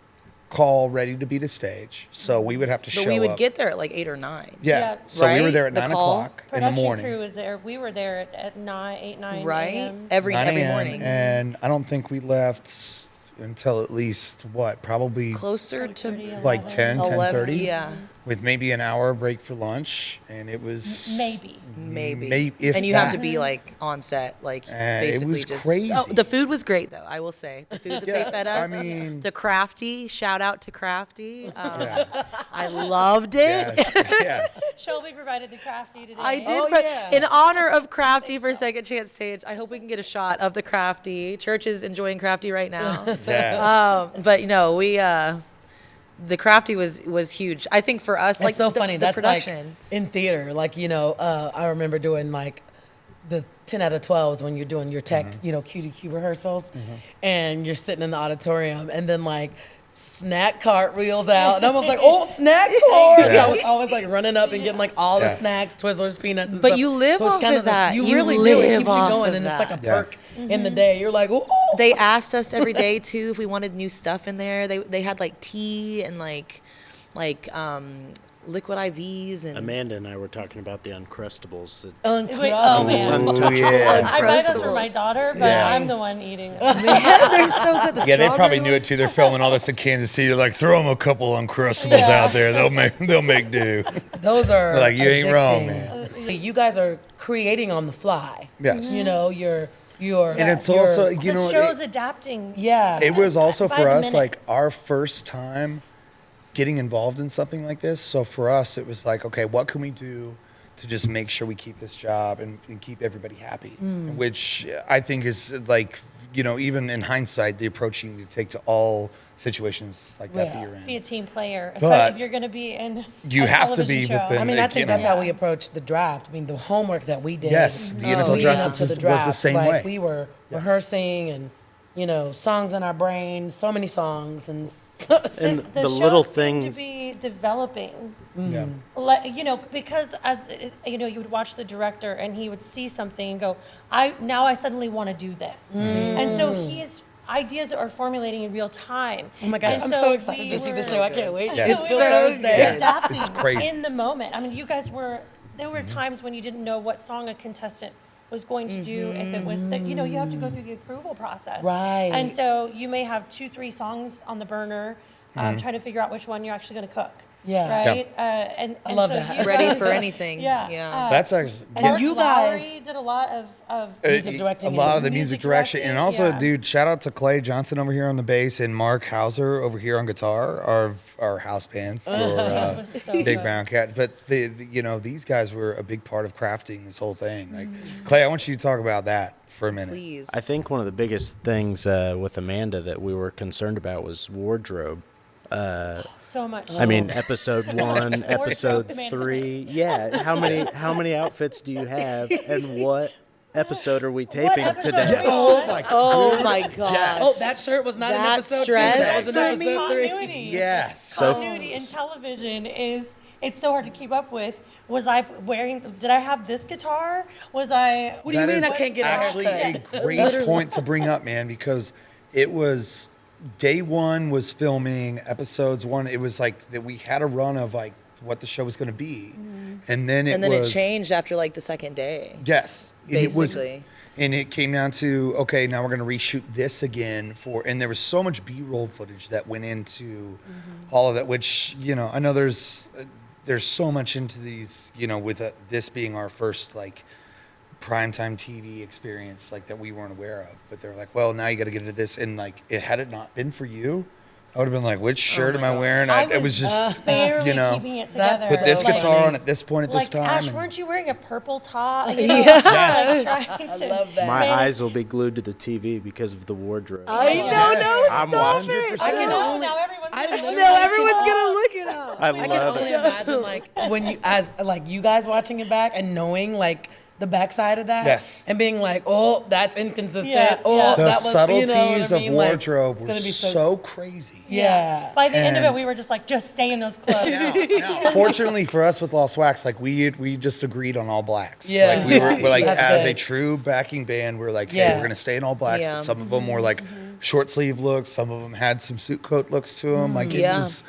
call ready to be to stage, so we would have to But show we would up. get there at like 8 or 9. Yeah. So we were Right? there at The 9 call. o'clock in the Production morning. crew was there. We were there at 8, 9 Right? a.m. Every 9 a.m., morning. and I don't think we left until at least probably Closer to 30, like 10, 11, 10:30, yeah. with maybe an hour break for lunch, and it was Maybe. Maybe. if and you have that. to be like on set, like It basically was just. crazy. Oh, the food was great though. I will say the food that Yeah, they fed us. I mean- the Crafty. Shout out to Crafty. Yeah. I loved it. Yes, yes. Shelby provided the crafty today. I did. Oh, but yeah. in honor of Crafty for Second Chance Stage, I hope we can get a shot of the Crafty. Church is enjoying Crafty right now. Yes. But we. The Crafty was huge. I think for us, It's like so the, funny. the That's production. like in theater. Like, I remember doing like the 10 out of 12s when you're doing your tech, QDQ rehearsals, and you're sitting in the auditorium, and then like snack cart reels out, and I was like, oh, snack cart! Yes. I was always like running up and getting like all the Yeah. snacks, Twizzlers, peanuts, and But stuff. you live so it's off kind of that. You You really do. It live keeps you off going, of and it's like a that. Yeah. perk in the day. You're like, ooh. They asked us every day too if we wanted new stuff in there. They had like tea and like liquid IVs and Amanda and I were talking about the Uncrustables. Wait, oh, Uncrustables. man. Oh, yeah. I buy those for Uncrustables. my daughter, but Yeah. I'm the one eating them. they're so good. The Yeah, they probably strawberry knew it too. They're filming all this in Kansas City. They're like, throw them a couple Uncrustables out there. They'll make do. Those are Like, you ain't wrong, addicting. You guys are creating on the fly. Yes. You're And it's you're- also, The show's adapting. yeah. it was also By for the us minute. like our first time getting involved in something like this. So for us, it was like, okay, what can we do to just make sure we keep this job and keep everybody happy? Which I think is like, even in hindsight, the approach you need to take to all situations like that Yeah. you're in. Be a team player, But especially if you're going to be in. you a have to television be show. within- I mean, I think you know. that's how we approached the draft. I mean, the homework that we did. Yes, the NFL leading draft up was to the- was the same like, way. We were rehearsing and, songs in our brain, so many songs. And And The the little show seemed things. to be developing. Yeah. Because as you would watch the director and he would see something and go, I suddenly want to do this, and so his ideas are formulating in real time. oh my gosh, And I'm so so excited we to see the were- show. I can't wait. Yeah. It's It's still so Thursday. good. Adapting It's crazy. in the moment. I mean, you guys there were times when you didn't know what song a contestant was going to do, if it was that, you have to go through the approval process. Right. And so you may have 2-3 songs on the burner, trying to figure out which one you're actually going to cook. Yeah. Right? And love so that. you Ready guys- for anything. Yeah. Yeah. That's actually And Mark you guys- Lowry did a lot of music directing a lot and of the music direction, and also, yeah. dude, shout out to Clay Johnson over here on the bass and Mark Hauser over here on guitar, our house band for was so Big good. Brown Cat. But these guys were a big part of crafting this whole thing. Like Clay, I want you to talk about that for a minute. Please. I think one of the biggest things with Amanda that we were concerned about was wardrobe. so much. I mean, episode 1, Wardrobe episode management. 3. Yeah, how many outfits do you have, and what episode are we taping episode today? are we Oh my Oh my god. Yes. Oh, that shirt was not in That episode 2. stress That was in That's episode 3. continuity. Yes. So- Continuity in television it's so hard to keep up with. Was I did I have this guitar? Was I What do you That mean is I can't get a actually haircut? a great point to bring up, man, because it was day 1 was filming episodes 1. It was like that we had a run of like what the show was going to be, And then it it changed after like the second day. Yes. Basically. And it came down to, okay, now we're going to reshoot this again and there was so much B-roll footage that went into all of that, which, I know there's so much into these, with this being our first like primetime TV experience, like that we weren't aware of, but they're like, well, now you got to get into this. And like, had it not been for you, I would have been like, which shirt am I wearing? It was just, barely keeping it together. put this Like- guitar on at this point at this time. Ash, and- weren't you wearing a purple top? I love that. My eyes will be glued to the TV because of the wardrobe. I know, I'm stop watching. it. I can Oh, only. now everyone's I gonna literally look No, at everyone's it. gonna look it up. I I can love only it. imagine like when you you guys watching it back and knowing like the backside of that. Yes. And being like, oh, that's inconsistent. Yeah, Oh, yeah. The that was, subtleties you know what I mean? of Like, wardrobe it's were gonna be so crazy. Yeah. By the end of it, And- we were just like, just stay in those clothes. No. Fortunately for us with Lost Wax, like we just agreed on all blacks. Yeah. Like we're like That's as a good. true backing band, we're like, hey, Yeah. we're gonna stay in all blacks. Yeah. But some of them were like short sleeve looks. Some of them had some suit coat looks to them. Like it Yeah. was,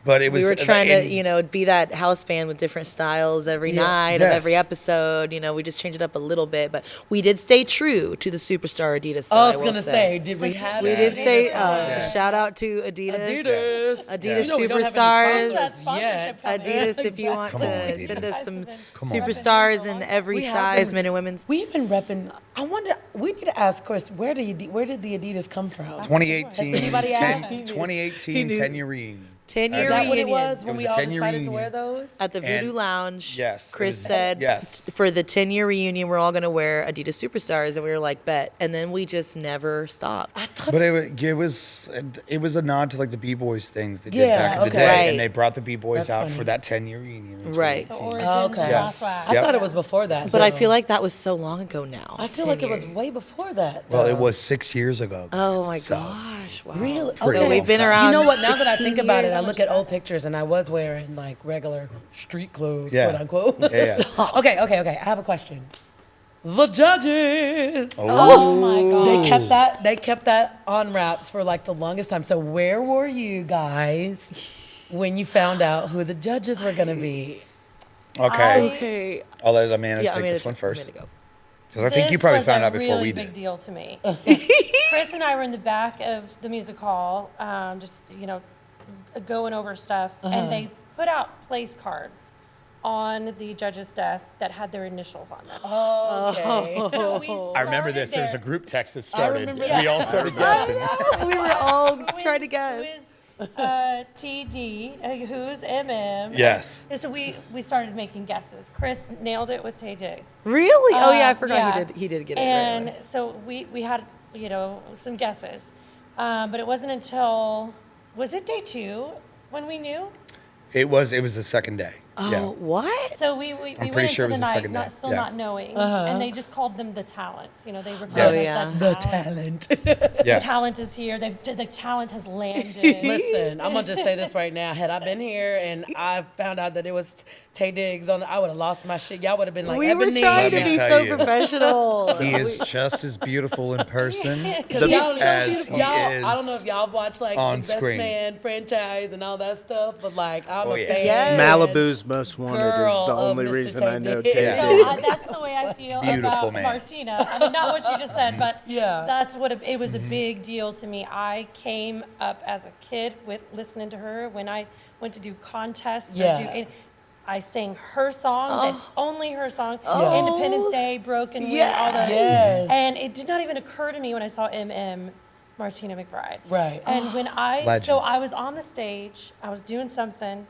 but it was. We were trying and- to, be that house band with different styles every night of Yes. every episode. We just changed it up a little bit, but we did stay true to the superstar Adidas. Style, Oh, I was will gonna say, did we have We it? did say Yes. shout out to Adidas. Adidas. Adidas You know we don't have any Superstars. sponsors yet. Adidas, if you want Come on, to Adidas. send us some Come on. superstars in every We have size, been- men and women's. We've been repping. I wonder. We need to ask Chris where did the Adidas come from? 2018, Has anybody asked? 2018 10-year reunion. 10-year Is that what it reunion. was when It was we a all 10-year decided to reunion. wear those? At the Voodoo And- Lounge, Yes, it Chris was- said, yes. for the 10-year reunion, we're all going to wear Adidas Superstars. And we were like, bet. And then we just never stopped. But it was a nod to like the B-Boys thing that they did Yeah, back in the okay. day, Right. and they brought the B-Boys That's out funny. for that 10-year reunion. in Right. 2018. Oh, okay. Yes. I Yep. thought it was before that. But I too. feel like that was so long ago now. I feel 10 like it was years. way before that. Well, though. it was 6 years ago. Oh my So- gosh. Wow. Really? Pretty So long we've been time. around. You know what? Now that I 16 think about it, years. I look at old pictures and I was wearing like regular street clothes, Yeah. quote unquote. Yeah. Okay. I have a question. The judges. Oh my God. They kept that on wraps for like the longest time. So where were you guys when you found out who the judges were gonna be? Okay. Okay. I'll let Amanda Yeah, take I'm gonna this one first. go. Because I think you probably found out before we This was a really big did. deal to me. Chris and I were in the back of the music hall, just going over stuff, and they put out place cards on the judges' desk that had their initials on them. Okay. So we I remember started this. There was a there. group text that started. remember We that. all started guessing. We were all Who trying to is- guess. Who is TD? Who's MM? Yes. And so we started making guesses. Chris nailed it with Tay Jigs. Really? Oh yeah, I forgot Yeah. he did get it. And Right away. so we had some guesses, but it wasn't until was it day 2 when we knew? It was the second day. Oh, Yeah. what? So we went pretty into sure it the was the night second day. still Yeah. not knowing, and they just called them the talent. They referred Yeah. to Oh, us yeah. that The talent. talent. Yes. Talent is here. The talent has landed. Listen, I'm gonna just say this right now. Had I been here and I found out that it was Tay Diggs I would have lost my shit. Y'all would have been like, We were Ebony. trying to Let me be tell so you. professional. He is just as beautiful in person Y'all, as he y'all, is I don't know if y'all watch like on the Best screen. Man franchise and all that stuff, but like I'm Oh, a yeah. fan. Yes. Malibu's Most Wanted Girl is the of only Mr. reason I know Tay Tay Diggs. So Diggs. that's the way I feel Beautiful about man. Martina. I mean, not what you just said, but Yeah. that's what it was a big deal to me. I came up as a kid with listening to her when I went to do contests. Yeah. I sang her songs and only her songs. Yeah. Independence Day, Broken Wing, Yes. all those. Yes. And it did not even occur to me when I saw Martina McBride. Right. And when Legend. so I was on the stage, I was doing something.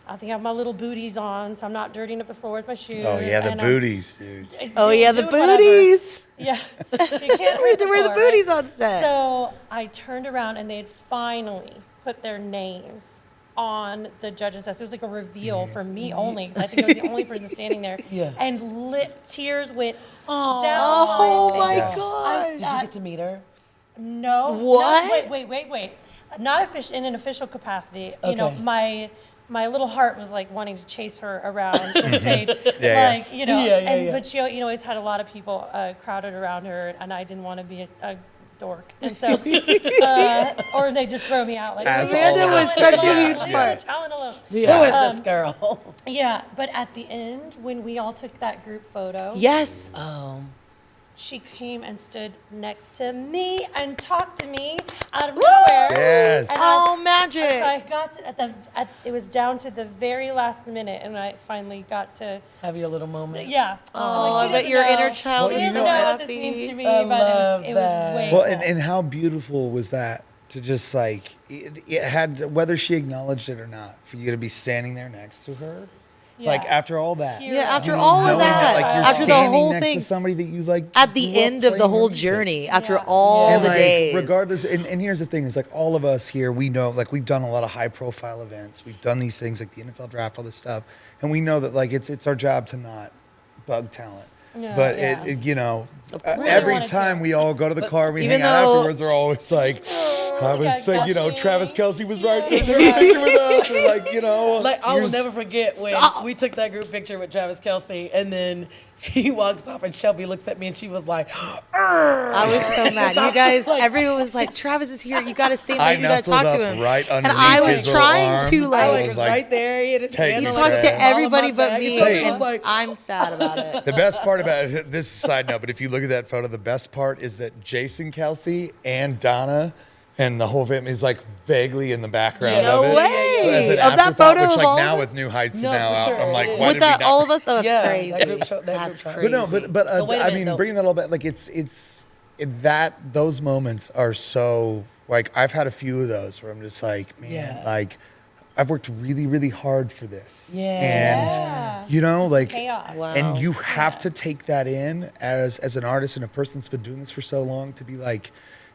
I think I have my little booties on, so I'm not dirtying up the floor with my shoes. Oh yeah, the and I'm booties, dude. Oh yeah, the doing whatever. booties. Yeah, you can't We had to wear the record, booties right? on set. So I turned around and they had finally put their names on the judges' desk. It was like a reveal for me only, because I think I was the only person standing there. Yeah. And tears went Oh down my Yes. god. Did you get to meet her? No. What? No, wait. Not in an official capacity. You know, Okay. my little heart was like wanting to chase her around the stage. Yeah. Like, Yeah. But she always had a lot of people crowded around her, and I didn't want to be the dork, and so or they just throw me out like As "Leave all the of us talent do. alone, Yeah, leave the yeah. talent alone." Who is this girl? Yeah, but at the end when we all took that group photo, Yes. she came and stood next to me and talked to me out of nowhere. Yes. And Oh, magic. So I got to, it was down to the very last minute, and I finally got to, Have your little moment. yeah. Oh, I'm I bet your inner child She Well, you doesn't know, know what this happy. means to me, I but love it was that. way Well, cool. and how beautiful was that to just like it had, whether she acknowledged it or not, for you to be standing there next to her, like Yeah. after all that. Hero. Yeah, after You know, all of knowing that, like you're after the standing whole next thing, to somebody that you like at the grew up end of the playing whole music. journey, after Yeah. all And the like, days. regardless, and here's the thing: is like all of us here, we know, like we've done a lot of high-profile events, we've done these things like the NFL draft, all this stuff, and we know that like it's our job to not bug talent. Yeah, But yeah. it you know, Really every wanted time to. we all go to the car, we even hang out though- afterwards. We're always like, I was yeah, saying, you know, gushing. Travis Kelce was right there taking a picture with us, or like, you know, Like, I you're will s- never forget when we took that group picture with Travis Kelce, and then he walks off, and Shelby looks at me, and she was like, I was so mad. I You guys, was like- everyone was like, Travis is here. You got to stay I there. You got to nestled talk to up him. right and underneath I was his little trying arm. to I like, Alex was was like, right there. He had his take hand it, on you like talk Travis. to all in my everybody but bag, me, and Shelby Hey. was like, I'm sad about it. The best part about it, this is a side note, but if you look at that photo, the best part is that Jason Kelce and Donna and the whole family is like vaguely in the background No of it. way. As an Of that afterthought, photo which of like all now of with us? New Heights No, now for out, sure, I'm like, it is. why With did that, we not? all of us, oh, that's Yeah, crazy. that group show- that That's group show. crazy. But no, but So wait a I minute, mean, though. bringing that all back, like those moments are so like I've had a few of those where I'm just like, man, Yeah. like I've worked really, really hard for this. Yeah. And you know, like chaos. Wow. and you have to take that in as an artist and a person that's been doing this for so long to be like,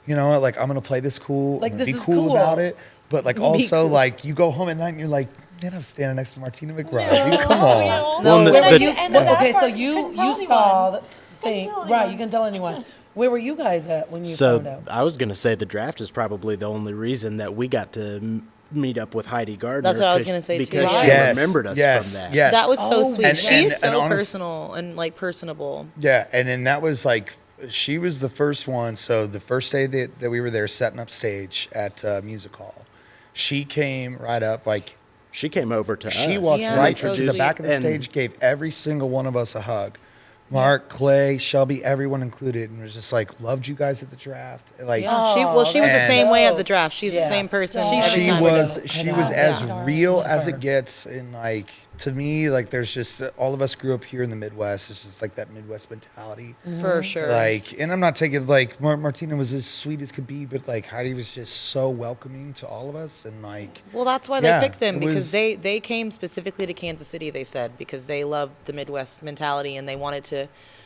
you know, like I'm gonna play this cool, Like, I'm gonna this be is cool cool. about it. But like also cool. like you go home at night and you're like, man, I'm standing next to Martina McBride. Dude, come on. No. Well, And the- I- the- and the bad Okay, so part, you couldn't tell you saw anyone. the thing, tell right? anyone. You can tell anyone. Where were you guys at when you So found out? I was going to say the draft is probably the only reason that we got to meet up with Heidi Gardner. That's what I was 'cause- gonna say, too. Because Right. she Yes, remembered us yes, from that. yes. That was so Oh, sweet. and- She and- is so and honest- personal and like personable. Yeah, and then that was like she was the first one. So the first day that we were there setting up stage at Music Hall, she came right up like She came over to us. she walked Yeah, right so to the sweet. back of the And- stage, gave every single one of us a hug. Mark, Clay, Shelby, everyone included, and was just like loved you guys at the draft. Like Yeah, she was the and- same way at the draft. She's Yeah. the same person. She- every she time. was I she know. was as Yeah. real That's as her. it gets, and like to me, like there's just all of us grew up here in the Midwest. It's just like that Midwest mentality. for sure. Like, and I'm not taking like Martina was as sweet as could be, but like Heidi was just so welcoming to all of us, and like Well, that's why Yeah, they picked them it because was- they came specifically to Kansas City. They said because they loved the Midwest mentality and they wanted to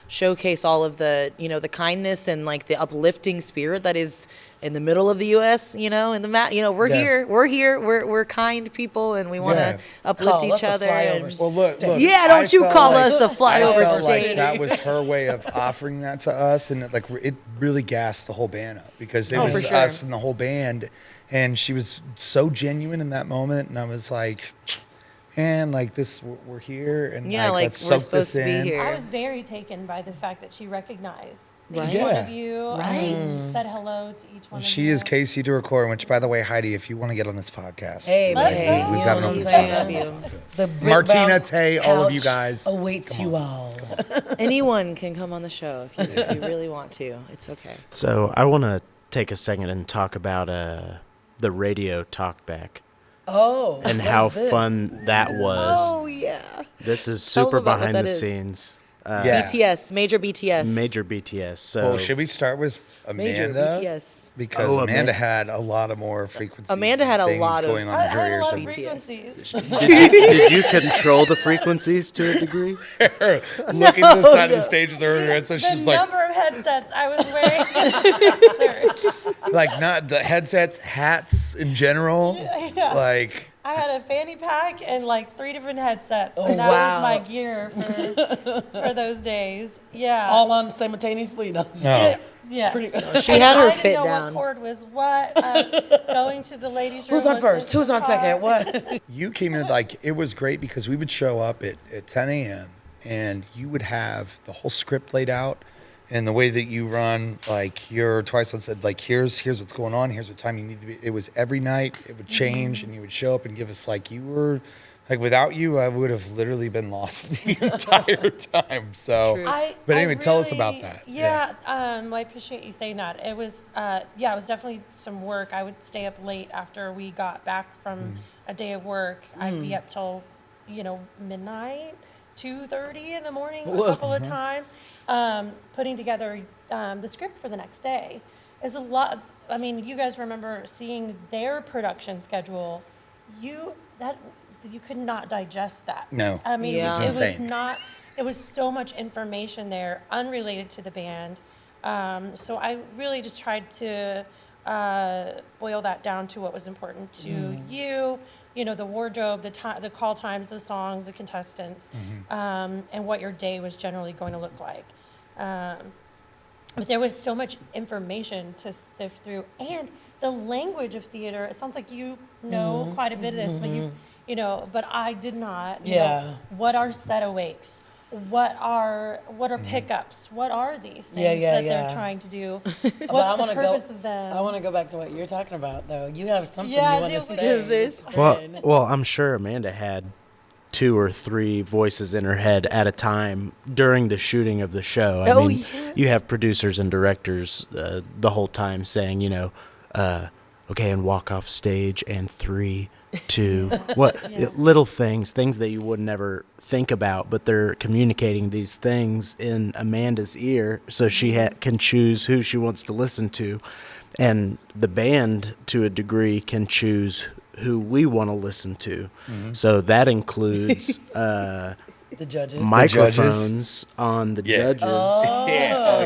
showcase all of the the kindness and like the uplifting spirit that is in the middle of the U.S. In the we're Yeah. we're kind people and we want to Yeah. uplift Call each us a other. flyover And, Well, look. yeah, I don't you felt call like- us a I flyover felt like state. that was her way of offering that to us, and it really gassed the whole band up because it Oh, was for sure. us and the whole band, and she was so genuine in that moment, and I was like, man, like this, we're here, and Yeah, like, let's we're soak this supposed to be in. here. I was very taken by the fact that she recognized Right. each one Yeah. of you. Right. And said hello to each one of She you. is Casey to record, which, by the way, Heidi, if you want to get on this podcast, Hey, Let's baby, go. we've you got an know open what spot. I'm Love saying? you. The Brit Martina, Bound Tay, all of you couch guys. awaits you all. Anyone can come on the show if you really want to. It's okay. So I want to take a second and talk about the radio talkback Oh, and what how is this? fun that was. Oh yeah. This is Tell 'em super about what behind that the is. scenes. Yeah. BTS, major BTS. Major BTS. So Well, should we start with Major Amanda? BTS. Because Oh, Amanda Amanda. had a lot of more frequencies. Amanda had a and things lot of- going on I in her had a ears. lot of and- frequencies. did you control the frequencies to a degree? looking to the side of the stage with her head, so The she's like, number of headsets I was wearing. Sir. like not the headsets, hats in general. Yeah. Like, I had a fanny pack and like 3 different headsets, Oh, and that wow. was my gear for those days. Yeah. All on simultaneously. No, I'm just no. kidding. Yes. She had her I fit didn't know down. what chord was what. Going to the ladies' room. Who's on was first? in Who's the on second? car. What? You came in like it was great because we would show up at 10 a.m. and you would have the whole script laid out, And the way that you run, like your Twice said, like here's what's going on, here's what time you need to be. It was every night it would change, and you would show up and give us like you were like without you, I would have literally been lost the entire time. So, True. but anyway, tell us about that. Yeah, I appreciate you saying that. It was, it was definitely some work. I would stay up late after we got back from a day of work. I'd be up till, midnight, 2:30 in the morning a couple of times, putting together the script for the next day. It's a lot. I mean, you guys remember seeing their production schedule. You could not digest that. No. I mean, Yeah. it was insane. not. It was so much information there, unrelated to the band. So I really just tried to boil that down to what was important to you. The wardrobe, the call times, the songs, the contestants, and what your day was generally going to look like. But there was so much information to sift through, and the language of theater. It sounds like you know quite a bit of this, but but I did not. You know, what are set awakes? What are pickups? What are these things that they're trying to do? What's the purpose of them? I want to go back to what you're talking about, though. You have something you Yeah, want to I do. say. Well, I'm sure Amanda had 2 or 3 voices in her head at a time during the shooting of the show. I mean, you have producers and directors the whole time saying, okay, and walk off stage, and 3, 2, little things that you would never think about, but they're communicating these things in Amanda's ear, so she can choose who she wants to listen to, and the band, to a degree, can choose who we want to listen to. So that includes The judges. microphones on the judges,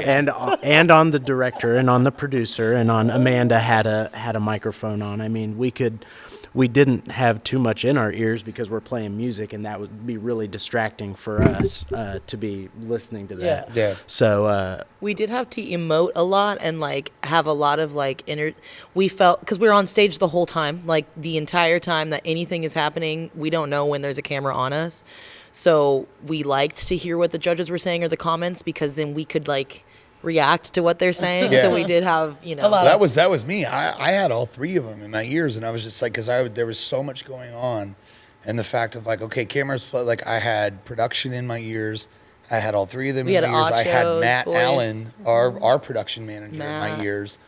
and on the director, and on the producer, and on Amanda had a microphone on. I mean, we didn't have too much in our ears because we're playing music, and that would be really distracting for us to be listening to that. Yeah. So We did have to emote a lot and have a lot of we felt, because we were on stage the whole time, the entire time that anything is happening, we don't know when there's a camera on us. So we liked to hear what the judges were saying or the comments, because then we could react to what they're saying. Yeah. So we did have, That was me. I had all 3 of them in my ears, and I was just because there was so much going on, and the fact of okay, cameras play. I had production in my ears. I had all 3 of them in my ears. I had Acho's Matt voice. Allen, our production manager, in my ears,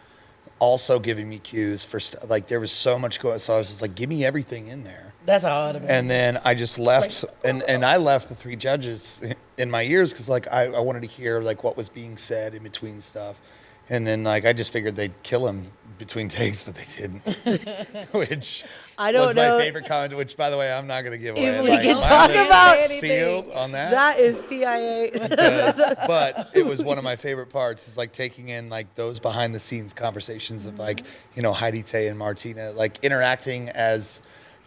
also giving me cues for there was so much going. So I was just give me everything in there. That's how it would have been. And then I just left, and I left the 3 judges in my ears because I wanted to hear what was being said in between stuff, and then I just figured they'd kill him between takes, but they didn't. Which I don't was know. my favorite comment. Which, by the way, I'm not going to give away. If we can my talk lips about are sealed on that. That is CIA. But it was one of my favorite parts. Is taking in those behind the scenes conversations of Heidi Tay and Martina interacting as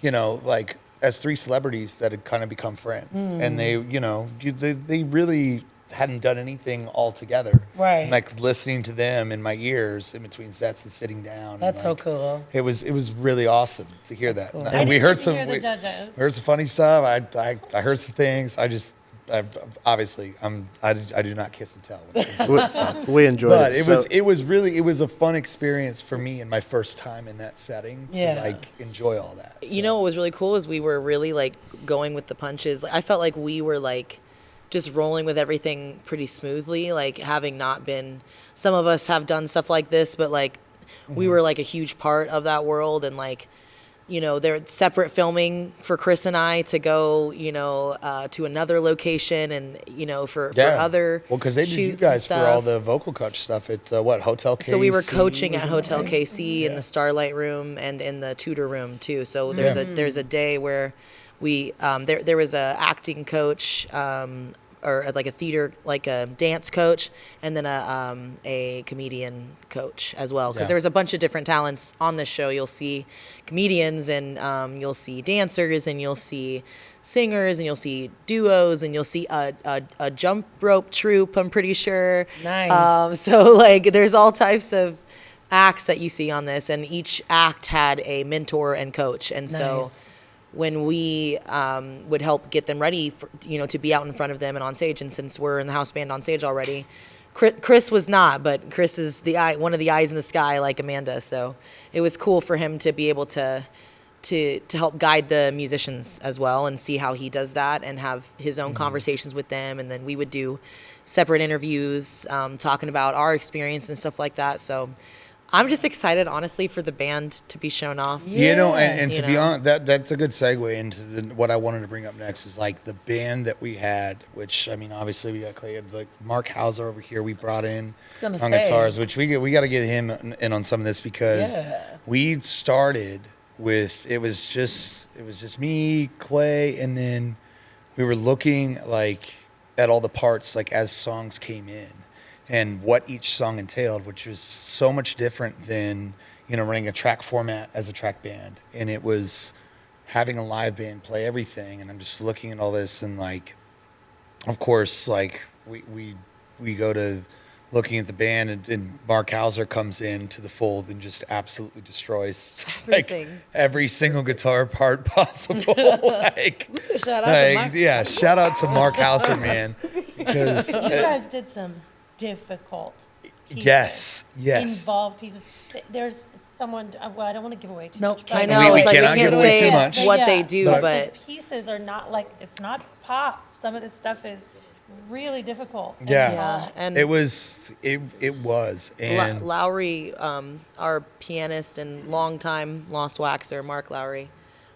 as 3 celebrities that had kind of become friends, and they they really hadn't done anything all together. Right. And, listening to them in my ears in between sets and sitting down. That's so cool. It was really awesome to hear that. cool. And we heard some Hear the judges. we heard some funny stuff. I heard some things. I do not kiss and tell. we enjoyed But it. it was a fun experience for me and my first time in that setting to enjoy all that. So. You know what was really cool is we were really going with the punches. I felt like we were just rolling with everything pretty smoothly, having not been, some of us have done stuff like this, but we were a huge part of that world, and they're separate filming for Chris and I to go, to another location, and for other because they did you shoots and guys for all stuff. the vocal coach stuff at Hotel KC. So we were coaching at Hotel KC in the Starlight Room and in the Tudor Room too. So there's a day where we there was a acting coach or a theater, a dance coach, and then a comedian coach as well. Because there was a bunch of different talents on this show. You'll see comedians, and you'll see dancers, and you'll see singers, and you'll see duos, and you'll see a jump rope troupe, I'm pretty sure. Nice. So there's all types of acts that you see on this, and each act had a mentor and coach. And so when we would help get them ready for, to be out in front of them and on stage, and since we're in the house band on stage already, Chris was not, but Chris is one of the eyes in the sky, like Amanda. So it was cool for him to be able to help guide the musicians as well and see how he does that and have his own conversations with them. And then we would do separate interviews, talking about our experience and stuff like that. So I'm just excited, honestly, for the band to be shown off. You know, and to be honest, that's a good segue into what I wanted to bring up next is like the band that we had, which, I mean, obviously we got Clay, like Mark Hauser over here, we brought in on guitars, which we got to get him in on some of this because we started with, it was just me, Clay, and then we were looking like at all the parts, like as songs came in. And what each song entailed, which was so much different than, you know, running a track format as a track band. And it was having a live band play everything. And I'm just looking at all this and like, of course, like we go to looking at the band and Mark Hauser comes into the fold and just absolutely destroys like every single guitar part possible. like, shout out to Mark. Yeah, shout out to Mark Hauser, man. Because you guys did some difficult pieces. Yes. Involved pieces. There's someone, well, I don't want to give away too much. I know, we it's like cannot we give can't away say too much. what they do, but the pieces are not like, it's not pop. Some of this stuff is really difficult. Yeah. And it was. And Lowry, our pianist and longtime Lost Waxer, Mark Lowry,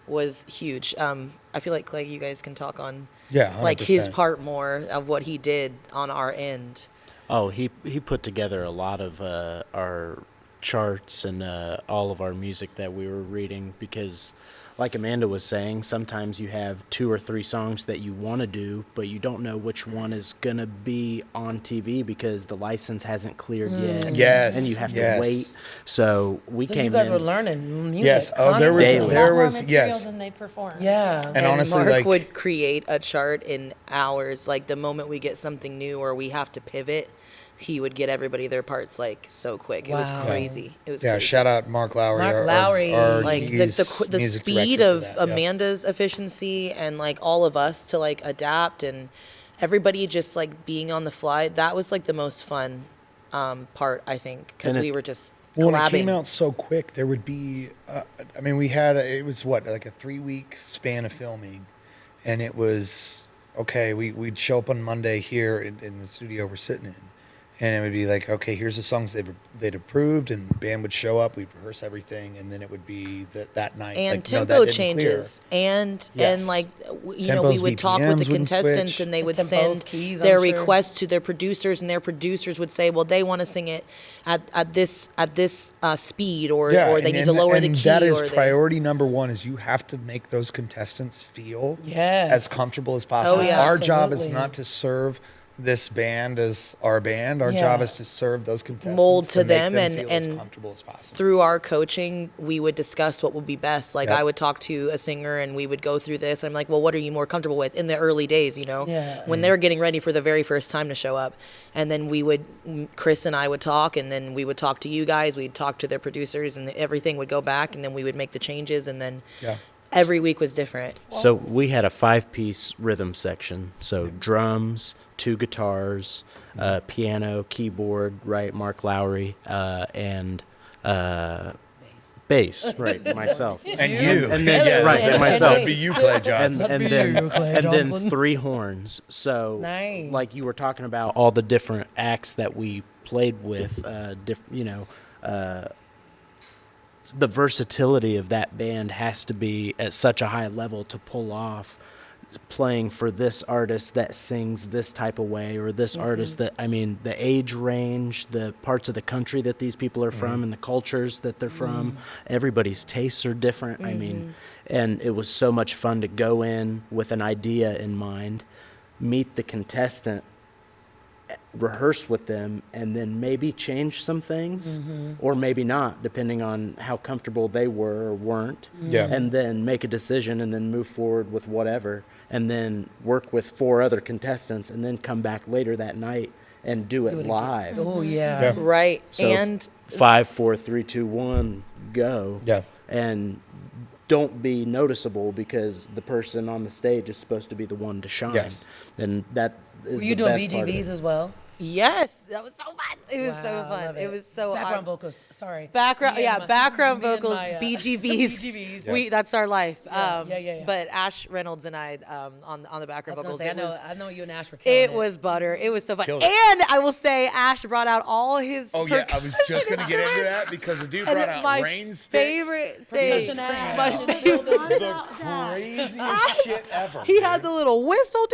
was huge. I feel like, Clay, you guys can talk on like his part more of what he did on our end. Oh, he put together a lot of our charts and all of our music that we were reading because, like Amanda was saying, sometimes you have 2 or 3 songs that you want to do, but you don't know which one is going to be on TV because the license hasn't cleared yet. Yes. And you have to wait. So you came guys in. were learning music. Yes. Oh, there was material than they performed. Yeah. And honestly, Mark like would create a chart in hours. Like the moment we get something new or we have to pivot, he would get everybody their parts like so quick. It was crazy. It was crazy. Shout out Mark Lowry. Like the speed of Amanda's efficiency and like all of us to like adapt and everybody just like being on the fly. That was like the most fun part, I think, because we were just when collabing. it came out so quick, there would be. I mean, we had it was like a 3-week span of filming, and it was okay. We'd show up on Monday here in the studio we're sitting in. And it would be like, okay, here's the songs they'd approved, and the band would show up, we'd rehearse everything, and then it would be that night. And like, tempo changes, and like you know, we would talk with the contestants, and they would send their requests to their producers, and their producers would say, well, they want to sing it at this speed, or they need to lower the key. And that is priority number one: is you have to make those contestants feel as comfortable as possible. Our job is not to serve this band as our band. Our job is to serve those contestants, mold to them, make them and feel as comfortable as possible. Through our coaching, we would discuss what would be best. Like I would talk to a singer and we would go through this. I'm like, well, what are you more comfortable with in the early days, you know, when they're getting ready for the very first time to show up. And then Chris and I would talk, and then we would talk to you guys. We'd talk to their producers, and everything would go back, and then we would make the changes, and then every week was different. So we had a 5-piece rhythm section. So drums, 2 guitars, piano, keyboard, right, Mark Lowry, and bass, right, myself. And you. And then, right, and myself. That'd be you, Clay Johnson. And then 3 horns. So, like you were talking about all the different acts that we played with, the versatility of that band has to be at such a high level to pull off playing for this artist that sings this type of way, or this artist that, I mean, the age range, the parts of the country that these people are from, and the cultures that they're from, everybody's tastes are different. I mean, and it was so much fun to go in with an idea in mind, meet the contestant, rehearse with them, and then maybe change some things, or maybe not, depending on how comfortable they were or weren't. And then make a decision, and then move forward with whatever, and then work with 4 other contestants, and then come back later that night and do it live. Oh yeah. Right. So and 5, 4, 3, 2, 1, go. And don't be noticeable, because the person on the stage is supposed to be the one to shine. And that is Were you the doing best part of BGVs it. as well? Yes, that was so fun. It was so Wow, I fun. love It was so background vocals. Sorry. Background, Me and my- background me and vocals, my, BGVs. BGVs. That's our life. Yeah. But Ash Reynolds and I on the I background was gonna vocals. say, I know you and Ash were killing It was butter. It was so fun. Killed it. And I will say, Ash brought out all his. Oh yeah, I was just gonna get into that because the dude And brought out my rain sticks. favorite thing. Percussion Ash. My favorite. The craziest shit ever. He dude. had the little whistle.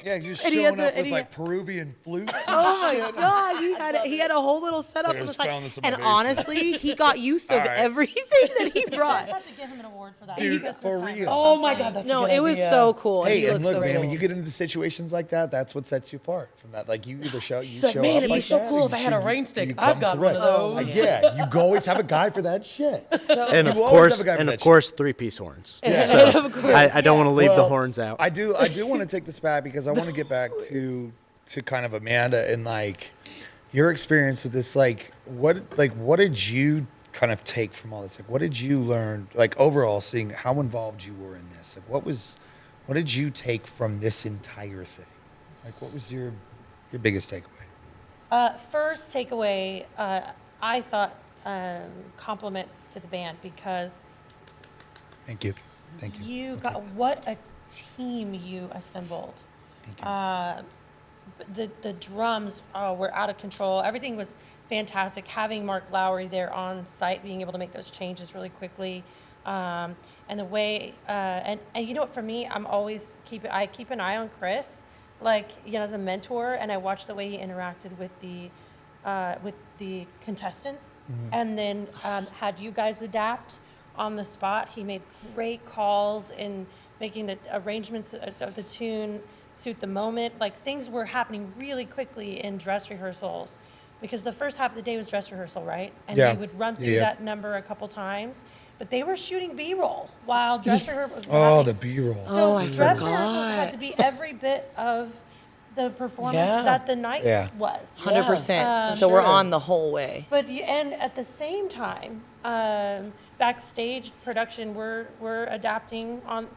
Yeah, he was and showing up and with he like Peruvian flutes. And Oh my shit. God! He had a whole little setup I on the just side, found this in my and basement. honestly, he got use of All right. everything that he I brought. have to give him an award for that. Dude, Christmas for time. real. Oh my God, that's a No, good it was idea. so cool. Hey, he and looked look, so man, cool. when you get into situations like that, that's what sets you apart from that. Like you either show It's like, show man, up it'd be like so that, cool or if I you had a should- rain stick. you I've come got one of correct. those. Yeah, you always have a guy for that shit. And You of always course, have a guy for and that of course, 3-piece horns. Yeah. Of course. I don't want to leave the Well, horns out. I do want to take this back because I want to get back to kind of Amanda and like your experience with this. Like what did you kind of take from all this? Like what did you learn? Like overall, seeing how involved you were in this. Like what did you take from this entire thing? Like what was your biggest takeaway? First takeaway, I thought compliments to the band because Thank you. you I'll got take that. what a team you assembled. The drums were out of control. Everything was fantastic. Having Mark Lowry there on site, being able to make those changes really quickly, and the way and you know what, for me, I keep an eye on Chris, like, you know, as a mentor, and I watched the way he interacted with the contestants, and then had you guys adapt on the spot. He made great calls in making the arrangements of the tune suit the moment. Like, things were happening really quickly in dress rehearsals because the first half of the day was dress rehearsal, right? And Yeah. we would run through Yeah. that number a couple times, but they were shooting B-roll while dress rehearsal was Oh, happening. the B-roll. So I dress forgot. rehearsals had to be every bit of the performance Yeah. that the night Yeah. was. 100%. So we're sure. on the whole way. But and at the same time, backstage production, we're adapting on.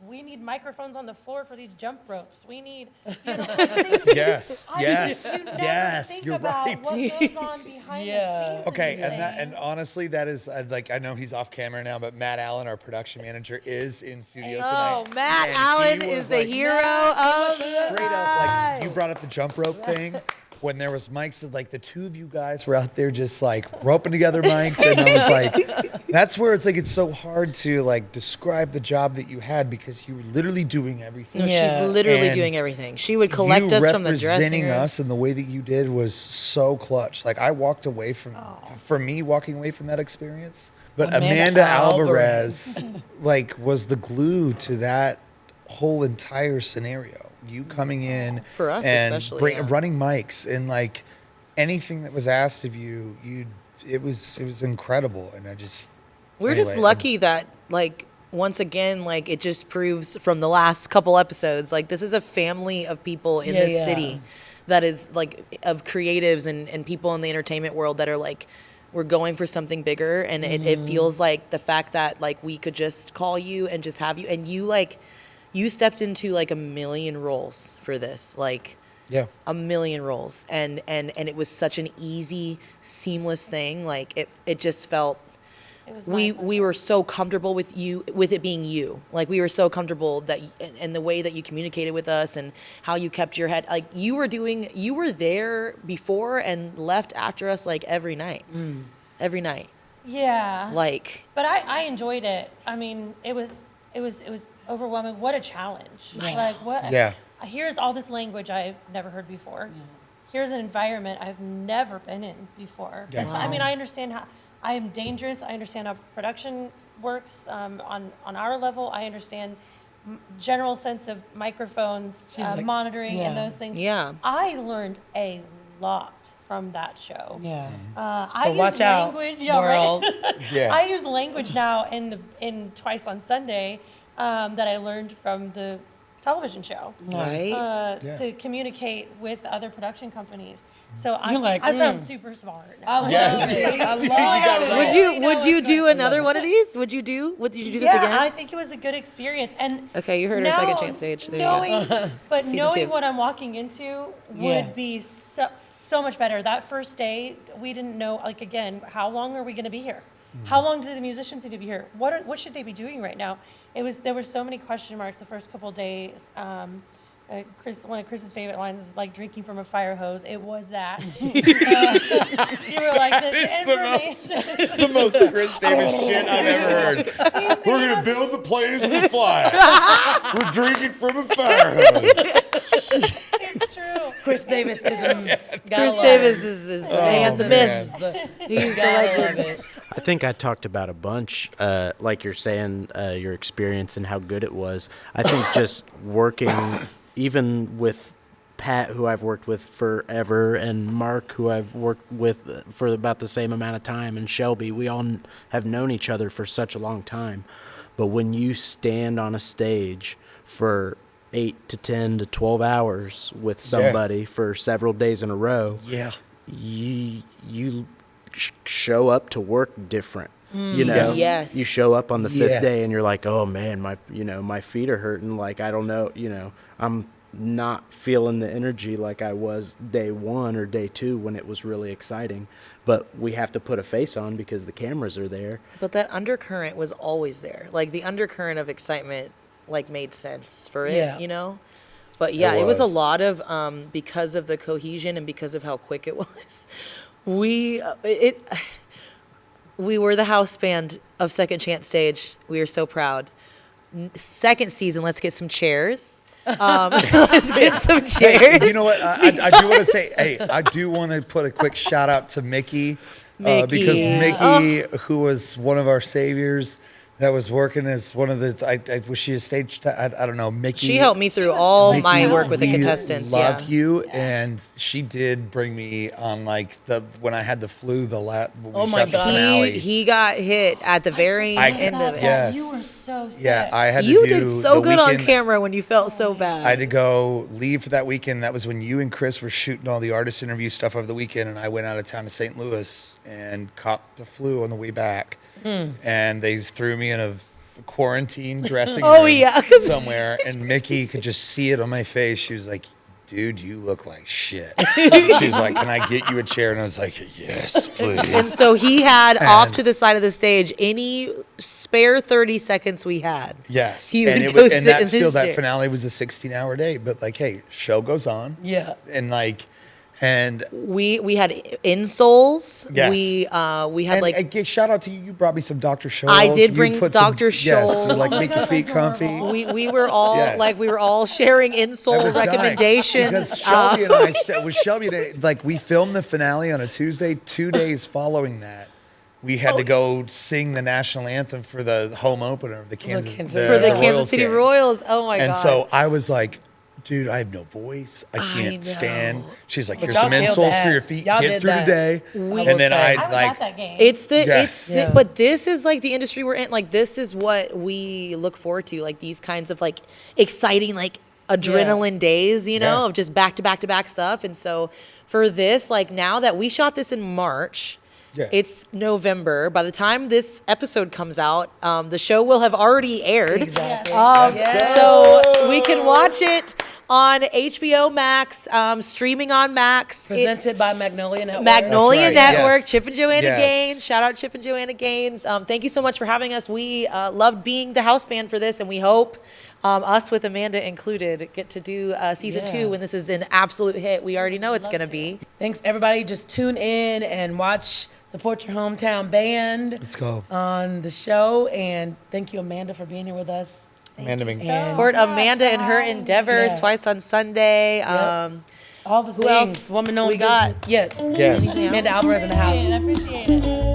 We need microphones on the floor for these jump ropes. We need, you know, things Yes, yes, you never yes, think you're about right. what goes on behind Yeah. the scenes. Okay, in these and things. honestly, that is like I know he's off camera now, but Matt Allen, our production manager, is in studio Oh, tonight. Matt And he Allen was is the like, hero of the Straight up, like you brought up the jump rope thing. When there was mics, that like the two of you guys were out there just like roping together mics, and I was like, that's where it's like it's so hard to like describe the job that you had because you were literally doing everything. No, Yeah. she's literally And doing everything. She would collect you us from the dressing representing room. us and the way that you did was so clutch. Like I walked away from, for me, walking away from that experience. But Amanda Amanda Alvarez, like, was the glue to that whole entire scenario. You coming in For us and especially, yeah. running mics and like anything that was asked of you, it was incredible. And I just We're just anyway, lucky that, like, once again, like, it just proves from the last couple episodes, like, this is a family of people in Yeah, this yeah. city that is, like, of creatives and people in the entertainment world that are, like, we're going for something bigger. And it feels like the fact that, like, we could just call you and just have you. And you, like, you stepped into, like, a million roles for this. Like, yeah. a million roles. And it was such an easy, seamless thing. Like, it just felt... It was We were so comfortable with it being you. Like, we were so comfortable that, and the way that you communicated with us and how you kept your head, like, you were there before and left after us, like, every night. Every night. Yeah. Like, But I enjoyed it. I mean, it was overwhelming. What a challenge. Like, what? Yeah. Here's all this language I've never heard before. Here's an environment I've never been in before. Yeah. I mean, I understand how I am dangerous. I understand how production works on our level. I understand general sense of microphones, like- monitoring, and yeah. those things. Yeah. I learned a lot from that show. Yeah. I So use watch out, language, world. Yeah. I use language now in Twice on Sunday that I learned from the television show. Right? To communicate with other production companies. So You're like, I sound super smart. I love it. I love it. Would you do another one of these? Would you do this again? I think it was a good experience. And Okay, you heard her second chance stage. There you go. But Season knowing 2. what I'm walking into would be so much better. That first day, we didn't know, like, again, how long are we going to be here? How long do the musicians need to be here? What should they be doing right now? There were so many question marks the first couple of days. One of Chris's favorite lines is like drinking from a fire hose. It was that. You were like, It's the most Chris Davis shit I've ever heard. We're going to build the planes and fly. We're drinking from a fire hose. It's true. Chris Davis is Chris Davis is the man, the myth. He's the legend. I think I talked about a bunch, like you're saying, your experience and how good it was. I think just working, even with Pat, who I've worked with forever, and Mark, who I've worked with for about the same amount of time, and Shelby, we all have known each other for such a long time. But when you stand on a stage for 8 to 10 to 12 hours with somebody for several days in a row, you show up to work different. You know, you show up on the 5th day and you're like, oh man, my feet are hurting. Like, I don't know, I'm not feeling the energy like I was day 1 or day 2 when it was really exciting. But we have to put a face on because the cameras are there. But that undercurrent was always there. Like, the undercurrent of excitement, like, made sense for it, But it was a lot of, because of the cohesion and because of how quick it was, we were the house band of Second Chance Stage. We are so proud. Second season, let's get some chairs. Let's get some chairs. Hey, you know what? I do want to say, I do want to put a quick shout out to Mickey. Because Mickey, who was one of our saviors, that was working as one of the, was she a stage, I don't know, Mickey. She helped me through all my work with the contestants. Love you, and she did bring me on, like, when I had the flu, when we shot the finale. He got hit at the very end of it. Yes. You were so sick. Yeah, I had You to do did so the good on weekend. camera when you felt so bad. I had to go leave for that weekend. That was when you and Chris were shooting all the artist interview stuff over the weekend, and I went out of town to St. Louis and caught the flu on the way back. And they threw me in a quarantine dressing room somewhere, and Mickey could just see it on my face. She was like, dude, you look like shit. She's like, can I get you a chair? And I was like, yes, please. And so he had off to the side of the stage any spare 30 seconds we had. Yes. He and would go sit in that his still, chair. that finale was a 16-hour day. But, like, hey, show goes on. Yeah. And, like, and we had insoles. Yes. We had and shout out to you. You brought me some Dr. Scholl's. I did You bring put Dr. some, yes, Scholl's. to, like, make your feet comfy. We were all sharing I insole was dying. recommendations. Because Shelby and I, with Shelby, like, we filmed the finale on a Tuesday. 2 days following that, we had to go sing the national anthem for the home opener of the Kansas for the Kansas City game. Royals. Oh my god! And so I was like, dude, I have no voice. I can't know. stand. She's like, But here's y'all some killed insoles that. for your feet. Y'all Get did through that. today. And then I was at that game. But this is like the industry we're in. Like, this is what we look forward to. Like, these kinds of, like, exciting, like, adrenaline days, of just back to back to back stuff. And so for this, like, now that we shot this in March, it's November. By the time this episode comes out, the show will have already aired. Exactly. So we can watch it on HBO Max, streaming on Max. Presented by Magnolia Network. Magnolia That's right, Network, yes. Chip and Joanna Yes. Gaines. Shout out Chip and Joanna Gaines. Thank you so much for having us. We loved being the house band for this, and we hope us with Amanda included get to do season 2 when this is an absolute hit. We already know it's going to be. Thanks, everybody. Just tune in and watch, support your hometown band. Let's go. On the show. And thank you, Amanda, for being here with us. Amanda being Support Amanda and her endeavors twice on Sunday. All the Who things. else Woman known we got? business. Yes. Yes. Amanda Alvarez in the house. I appreciate it.